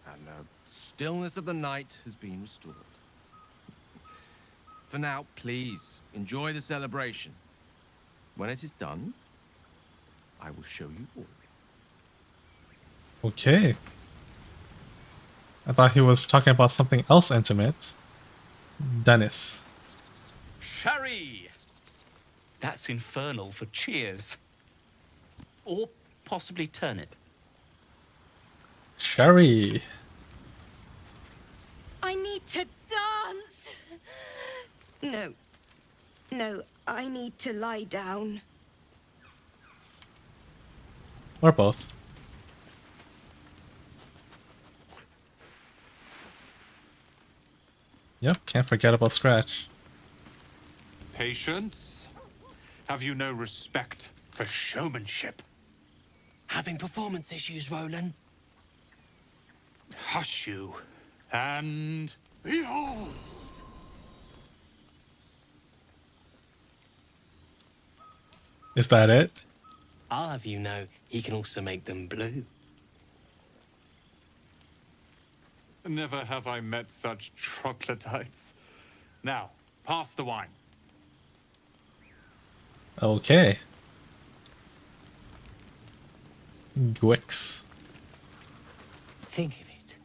Speaker 18: and the stillness of the night has been restored. For now, please, enjoy the celebration. When it is done, I will show you all.
Speaker 1: Okay. I thought he was talking about something else intimate. Dennis.
Speaker 19: Sherry! That's infernal for cheers. Or possibly turnip.
Speaker 1: Sherry.
Speaker 9: I need to dance! No. No, I need to lie down.
Speaker 1: Or both. Yep, can't forget about Scratch.
Speaker 20: Patience? Have you no respect for showmanship?
Speaker 19: Having performance issues, Roland?
Speaker 20: Hush you, and behold!
Speaker 1: Is that it?
Speaker 19: I'll have you know, he can also make them blue.
Speaker 20: Never have I met such troglodytes. Now, pass the wine.
Speaker 1: Okay. Gwix.
Speaker 13: Think of it.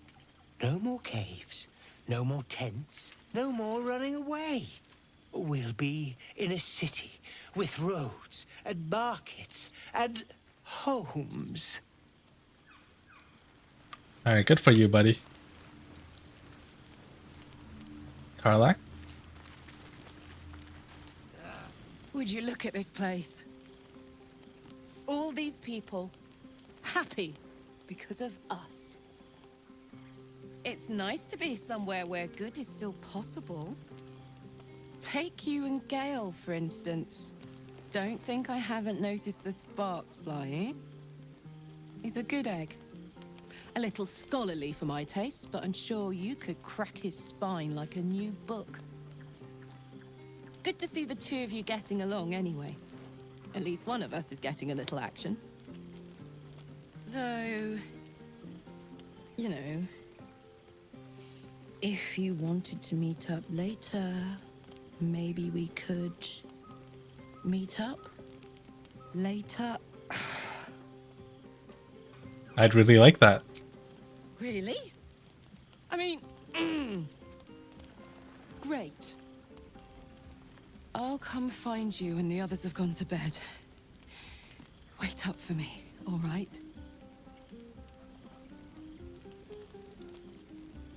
Speaker 13: No more caves, no more tents, no more running away. We'll be in a city with roads and markets and homes.
Speaker 1: Alright, good for you, buddy. Karlach?
Speaker 16: Would you look at this place? All these people happy because of us. It's nice to be somewhere where good is still possible. Take you and Gale, for instance. Don't think I haven't noticed the sparks flying. He's a good egg. A little scholarly for my taste, but I'm sure you could crack his spine like a new book. Good to see the two of you getting along anyway. At least one of us is getting a little action. Though, you know, if you wanted to meet up later, maybe we could meet up later.
Speaker 1: I'd really like that.
Speaker 16: Really? I mean, great. I'll come find you when the others have gone to bed. Wait up for me, all right?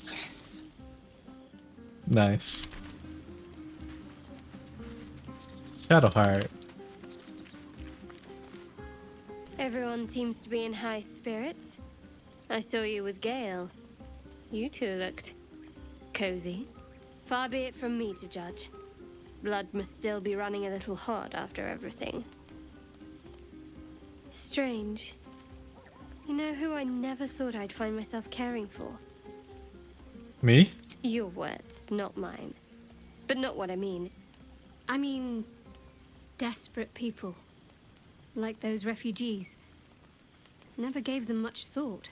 Speaker 16: Yes.
Speaker 1: Nice. Shadowheart.
Speaker 2: Everyone seems to be in high spirits. I saw you with Gale. You two looked cozy. Far be it from me to judge. Blood must still be running a little hot after everything. Strange. You know who I never thought I'd find myself caring for?
Speaker 1: Me?
Speaker 2: Your words, not mine. But not what I mean. I mean, desperate people. Like those refugees. Never gave them much thought.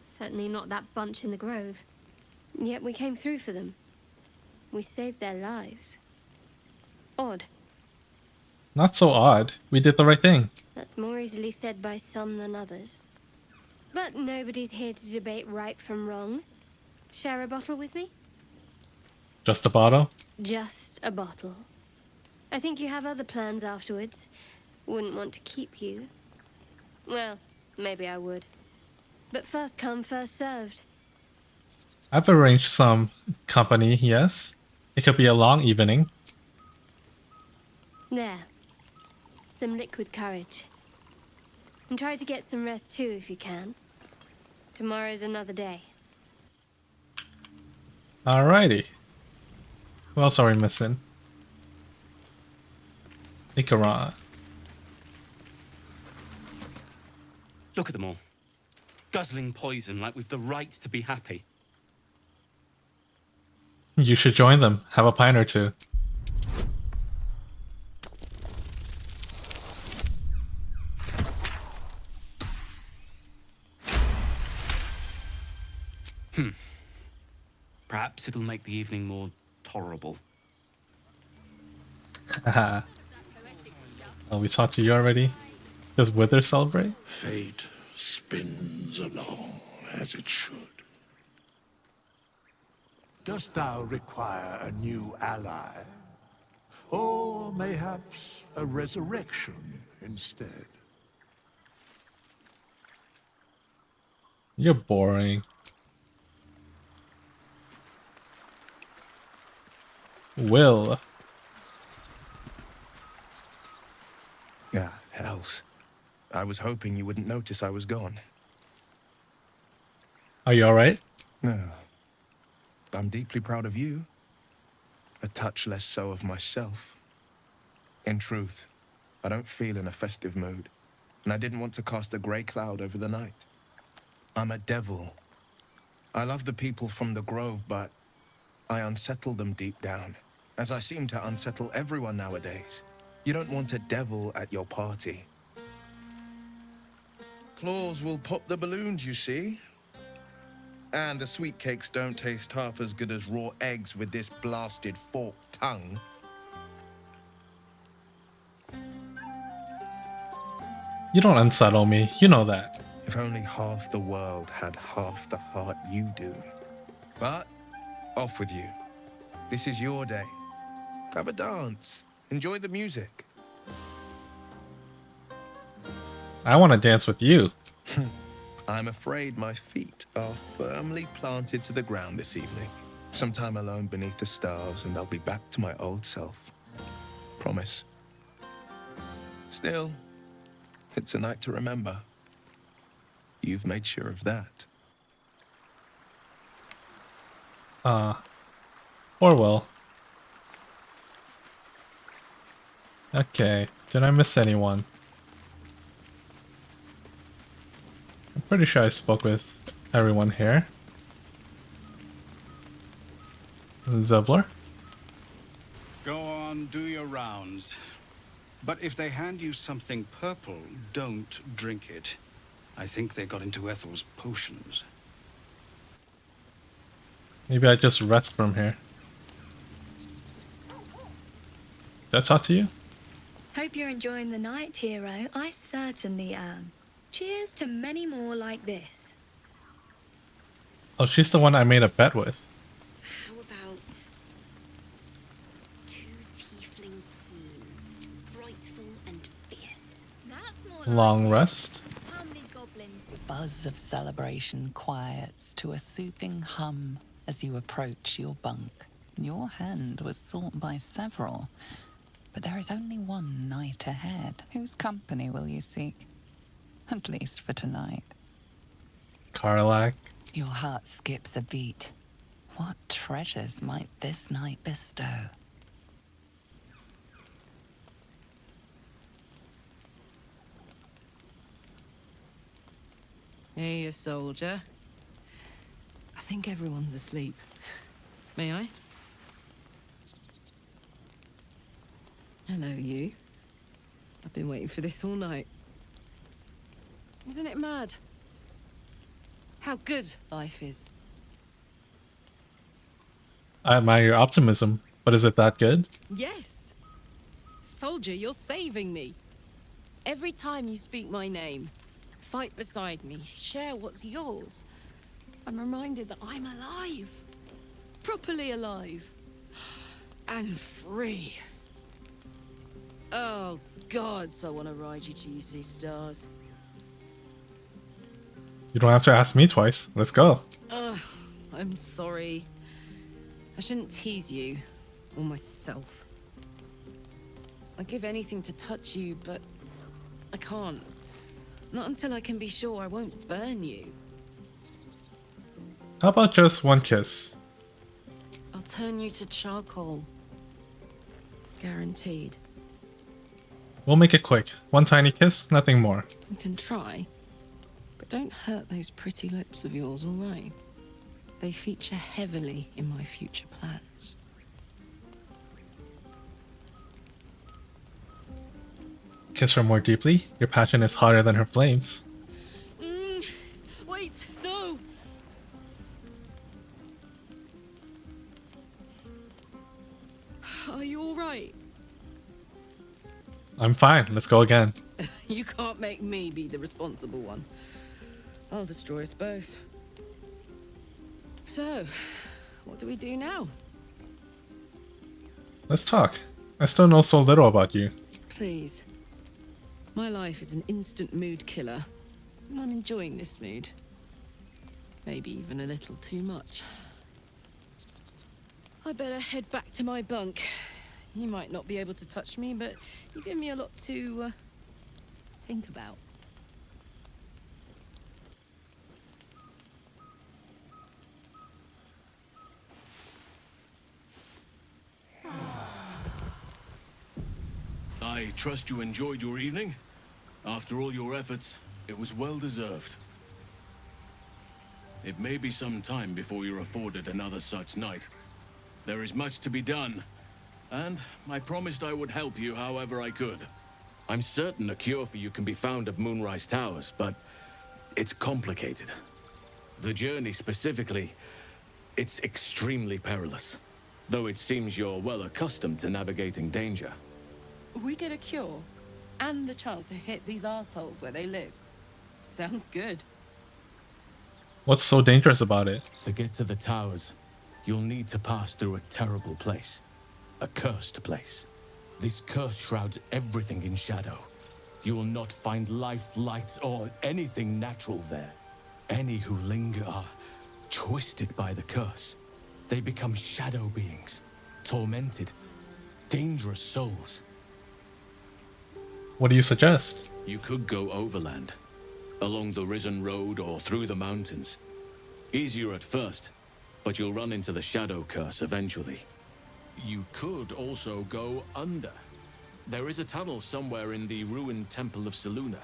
Speaker 2: Certainly not that bunch in the Grove. Yet we came through for them. We saved their lives. Odd.
Speaker 1: Not so odd. We did the right thing.
Speaker 2: That's more easily said by some than others. But nobody's here to debate right from wrong. Share a bottle with me?
Speaker 1: Just a bottle?
Speaker 2: Just a bottle. I think you have other plans afterwards. Wouldn't want to keep you. Well, maybe I would. But first come, first served.
Speaker 1: I've arranged some company, yes. It could be a long evening.
Speaker 2: There. Some liquid courage. And try to get some rest too if you can. Tomorrow's another day.
Speaker 1: Alrighty. Who else are we missing? Ikaron.
Speaker 21: Look at them all. Guzzling poison like we've the right to be happy.
Speaker 1: You should join them. Have a pint or two.
Speaker 21: Perhaps it'll make the evening more tolerable.
Speaker 1: Haha. Oh, we talked to you already? Does Wither celebrate?
Speaker 22: Fate spins along as it should. Dost thou require a new ally? Or mayhaps a resurrection instead?
Speaker 1: You're boring. Will.
Speaker 23: Ah, hells. I was hoping you wouldn't notice I was gone.
Speaker 1: Are you alright?
Speaker 23: No. I'm deeply proud of you. A touch less so of myself. In truth, I don't feel in a festive mood, and I didn't want to cast a grey cloud over the night. I'm a devil. I love the people from the Grove, but I unsettle them deep down, as I seem to unsettle everyone nowadays. You don't want a devil at your party. Claws will pop the balloons, you see. And the sweet cakes don't taste half as good as raw eggs with this blasted forked tongue.
Speaker 1: You don't unsettle me. You know that.
Speaker 23: If only half the world had half the heart you do. But, off with you. This is your day. Have a dance. Enjoy the music.
Speaker 1: I want to dance with you.
Speaker 23: I'm afraid my feet are firmly planted to the ground this evening. Sometime alone beneath the stars, and I'll be back to my old self. Promise. Still, it's a night to remember. You've made sure of that.
Speaker 1: Or will. Okay, did I miss anyone? I'm pretty sure I spoke with everyone here. Zevler?
Speaker 7: Go on, do your rounds. But if they hand you something purple, don't drink it. I think they got into Ethel's potions.
Speaker 1: Maybe I just rest from here. Did I talk to you?
Speaker 2: Hope you're enjoying the night, hero. I certainly am.
Speaker 17: Cheers to many more like this.
Speaker 1: Oh, she's the one I made a bet with.
Speaker 17: How about 2 tiefling queens, frightful and fierce?
Speaker 2: That's more
Speaker 1: Long rest.
Speaker 2: How many goblins did
Speaker 3: Buzz of celebration quiets to a soothing hum as you approach your bunk. Your hand was sought by several, but there is only one night ahead. Whose company will you seek? At least for tonight.
Speaker 1: Karlach.
Speaker 3: Your heart skips a beat. What treasures might this night bestow?
Speaker 5: Hey, a soldier. I think everyone's asleep. May I? Hello, you. I've been waiting for this all night. Isn't it mad? How good life is.
Speaker 1: I admire your optimism, but is it that good?
Speaker 5: Yes! Soldier, you're saving me. Every time you speak my name, fight beside me, share what's yours, I'm reminded that I'm alive. Properly alive. And free. Oh, gods, I want to ride you till you see stars.
Speaker 1: You don't have to ask me twice. Let's go.
Speaker 5: Ugh, I'm sorry. I shouldn't tease you, or myself. I'd give anything to touch you, but I can't. Not until I can be sure I won't burn you.
Speaker 1: How about just one kiss?
Speaker 5: I'll turn you to charcoal. Guaranteed.
Speaker 1: We'll make it quick. One tiny kiss, nothing more.
Speaker 5: You can try, but don't hurt those pretty lips of yours, all right? They feature heavily in my future plans.
Speaker 1: Kiss her more deeply. Your passion is hotter than her flames.
Speaker 5: Wait, no! Are you all right?
Speaker 1: I'm fine. Let's go again.
Speaker 5: You can't make me be the responsible one. I'll destroy us both. So, what do we do now?
Speaker 1: Let's talk. I still know so little about you.
Speaker 5: Please. My life is an instant mood killer, and I'm enjoying this mood. Maybe even a little too much. I better head back to my bunk. You might not be able to touch me, but you give me a lot to think about.
Speaker 11: I trust you enjoyed your evening. After all your efforts, it was well deserved. It may be some time before you're afforded another such night. There is much to be done, and I promised I would help you however I could. I'm certain a cure for you can be found at Moonrise Towers, but it's complicated. The journey specifically, it's extremely perilous, though it seems you're well accustomed to navigating danger.
Speaker 5: We get a cure, and the chance to hit these assholes where they live. Sounds good.
Speaker 1: What's so dangerous about it?
Speaker 11: To get to the towers, you'll need to pass through a terrible place. A cursed place. This curse shrouds everything in shadow. You will not find life, light, or anything natural there. Any who linger are twisted by the curse. They become shadow beings, tormented, dangerous souls.
Speaker 1: What do you suggest?
Speaker 11: You could go overland, along the Risen Road or through the mountains. Easier at first, but you'll run into the shadow curse eventually. You could also go under. There is a tunnel somewhere in the ruined Temple of Selûne.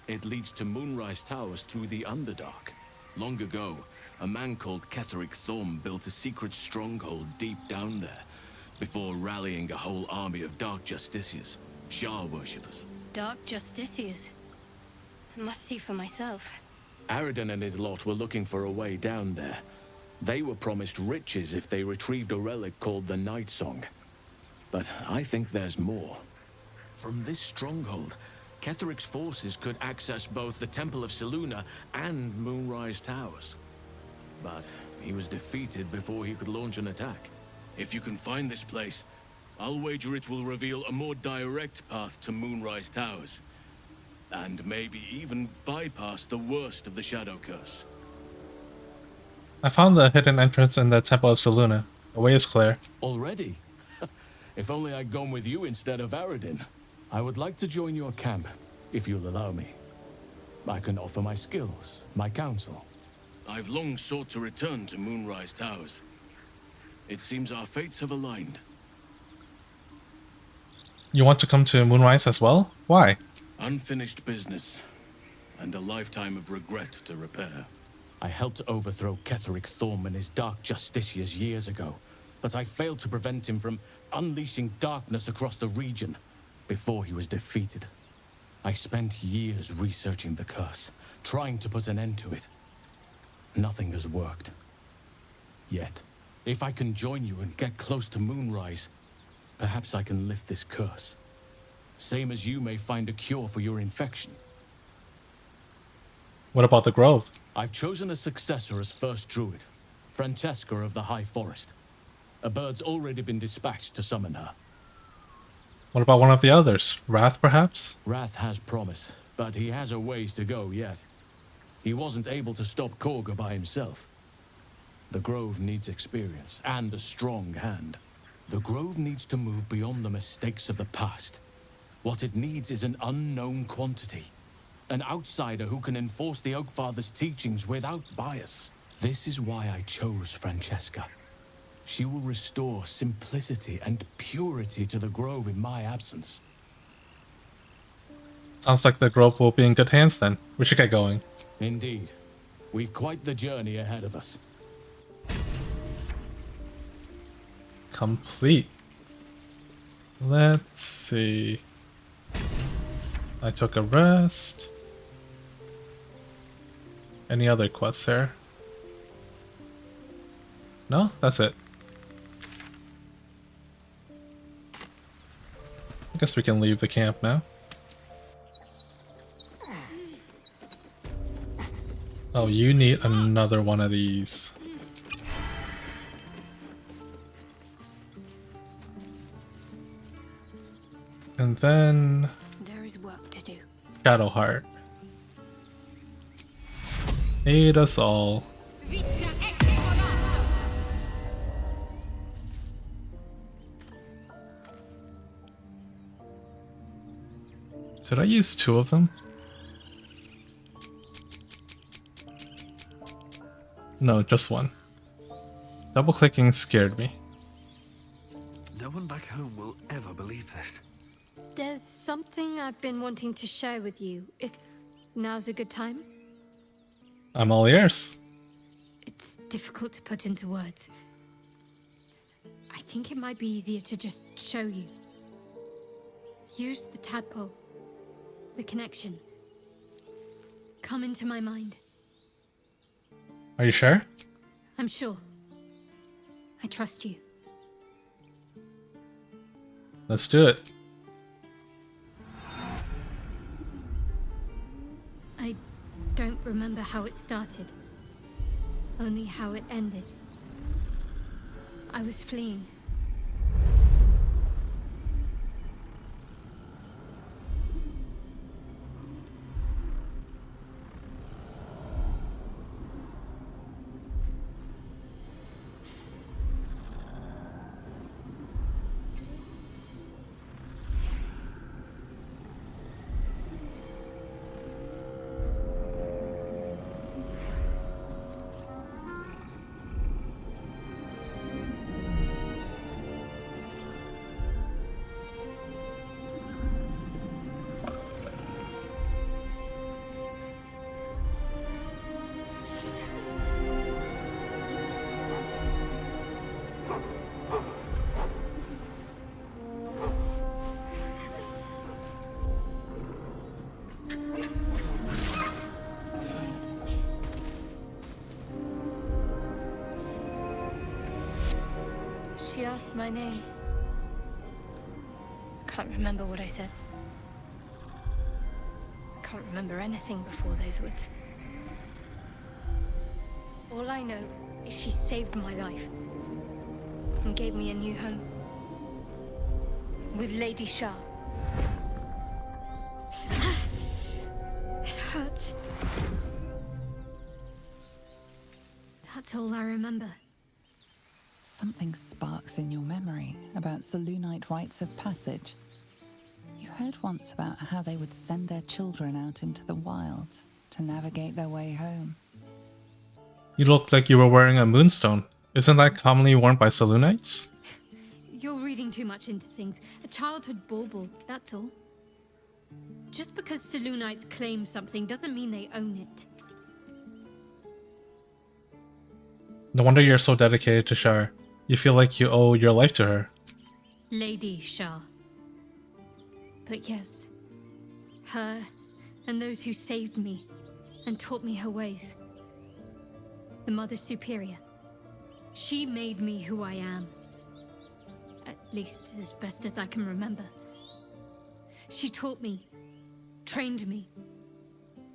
Speaker 11: It leads to Moonrise Towers through the Underdark. Long ago, a man called Ketheric Thorm built a secret stronghold deep down there, before rallying a whole army of Dark Justiciars, Shah worshippers.
Speaker 2: Dark Justiciars? I must see for myself.
Speaker 11: Aradin and his lot were looking for a way down there. They were promised riches if they retrieved a relic called the Night Song. But I think there's more. From this stronghold, Ketheric's forces could access both the Temple of Selûne and Moonrise Towers. But he was defeated before he could launch an attack. If you can find this place, I'll wager it will reveal a more direct path to Moonrise Towers. And maybe even bypass the worst of the Shadow Curse.
Speaker 1: I found the hidden entrance in the Temple of Selûne. The way is clear.
Speaker 11: Already? If only I'd gone with you instead of Aradin. I would like to join your camp, if you'll allow me. I can offer my skills, my counsel. I've long sought to return to Moonrise Towers. It seems our fates have aligned.
Speaker 1: You want to come to Moonrise as well? Why?
Speaker 11: Unfinished business, and a lifetime of regret to repair. I helped overthrow Ketheric Thorm and his Dark Justiciars years ago, but I failed to prevent him from unleashing darkness across the region before he was defeated. I spent years researching the curse, trying to put an end to it. Nothing has worked. Yet, if I can join you and get close to Moonrise, perhaps I can lift this curse. Same as you may find a cure for your infection.
Speaker 1: What about the Grove?
Speaker 11: I've chosen a successor as first druid, Francesca of the High Forest. A bird's already been dispatched to summon her.
Speaker 1: What about one of the others? Wrath, perhaps?
Speaker 11: Wrath has promise, but he has a ways to go yet. He wasn't able to stop Korga by himself. The Grove needs experience and a strong hand. The Grove needs to move beyond the mistakes of the past. What it needs is an unknown quantity. An outsider who can enforce the Oakfather's teachings without bias. This is why I chose Francesca. She will restore simplicity and purity to the Grove in my absence.
Speaker 1: Sounds like the Grove will be in good hands then. We should get going.
Speaker 11: Indeed. We've quite the journey ahead of us.
Speaker 1: Complete. Let's see. I took a rest. Any other quests here? No, that's it. I guess we can leave the camp now. Oh, you need another one of these. And then
Speaker 2: There is work to do.
Speaker 1: Shadowheart. Aid us all. Did I use two of them? No, just one. Double clicking scared me.
Speaker 4: No one back home will ever believe this.
Speaker 2: There's something I've been wanting to share with you, if now's a good time.
Speaker 1: I'm all ears.
Speaker 2: It's difficult to put into words. I think it might be easier to just show you. Here's the tadpole. The connection. Come into my mind.
Speaker 1: Are you sure?
Speaker 2: I'm sure. I trust you.
Speaker 1: Let's do it.
Speaker 2: I don't remember how it started. Only how it ended. I was fleeing. She asked my name. Can't remember what I said. can't remember anything before those woods. All I know is she saved my life and gave me a new home with Lady Shah. It hurts. That's all I remember.
Speaker 3: Something sparks in your memory about Selûnite rites of passage. You heard once about how they would send their children out into the wilds to navigate their way home.
Speaker 1: You look like you were wearing a moonstone. Isn't that commonly worn by Selûnites?
Speaker 2: You're reading too much into things. A childhood bauble, that's all. Just because Selûnites claim something doesn't mean they own it.
Speaker 1: No wonder you're so dedicated to Shar. You feel like you owe your life to her.
Speaker 2: Lady Shah. But yes, her and those who saved me and taught me her ways. The Mother Superior. She made me who I am. At least as best as I can remember. She taught me, trained me,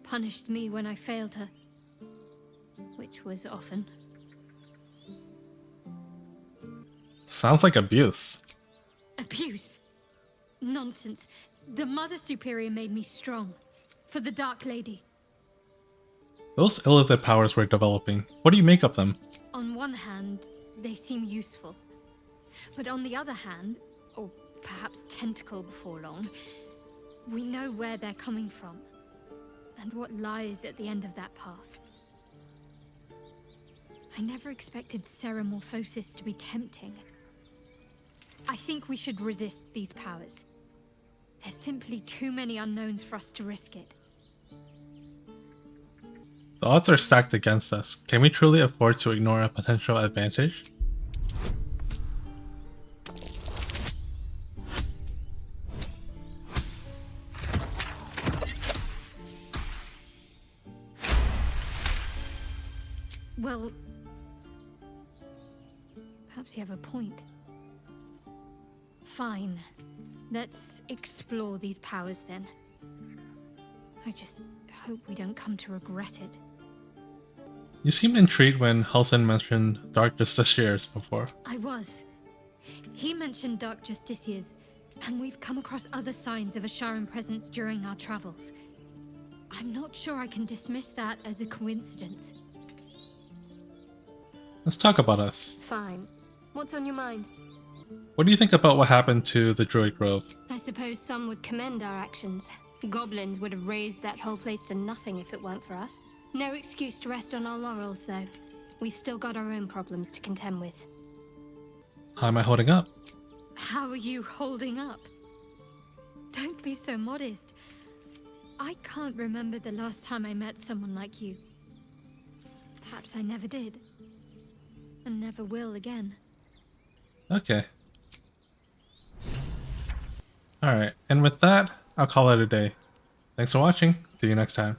Speaker 2: punished me when I failed her. Which was often.
Speaker 1: Sounds like abuse.
Speaker 2: Abuse? Nonsense. The Mother Superior made me strong. For the Dark Lady.
Speaker 1: Those illithid powers we're developing, what do you make of them?
Speaker 2: On one hand, they seem useful. But on the other hand, or perhaps tentacle before long, we know where they're coming from. And what lies at the end of that path. I never expected ceremorphosis to be tempting. I think we should resist these powers. There's simply too many unknowns for us to risk it.
Speaker 1: The odds are stacked against us. Can we truly afford to ignore a potential advantage?
Speaker 2: Well, perhaps you have a point. Fine. Let's explore these powers then. I just hope we don't come to regret it.
Speaker 1: You seemed intrigued when Halsin mentioned Dark Justiciars before.
Speaker 2: I was. He mentioned Dark Justiciars, and we've come across other signs of a Sharan presence during our travels. I'm not sure I can dismiss that as a coincidence.
Speaker 1: Let's talk about us.
Speaker 2: Fine. What's on your mind?
Speaker 1: What do you think about what happened to the Druid Grove?
Speaker 2: I suppose some would commend our actions. Goblins would have razed that whole place to nothing if it weren't for us. No excuse to rest on our laurels, though. We've still got our own problems to contend with.
Speaker 1: How am I holding up?
Speaker 2: How are you holding up? Don't be so modest. I can't remember the last time I met someone like you. Perhaps I never did. And never will again.
Speaker 1: Okay. Alright, and with that, I'll call it a day. Thanks for watching. See you next time.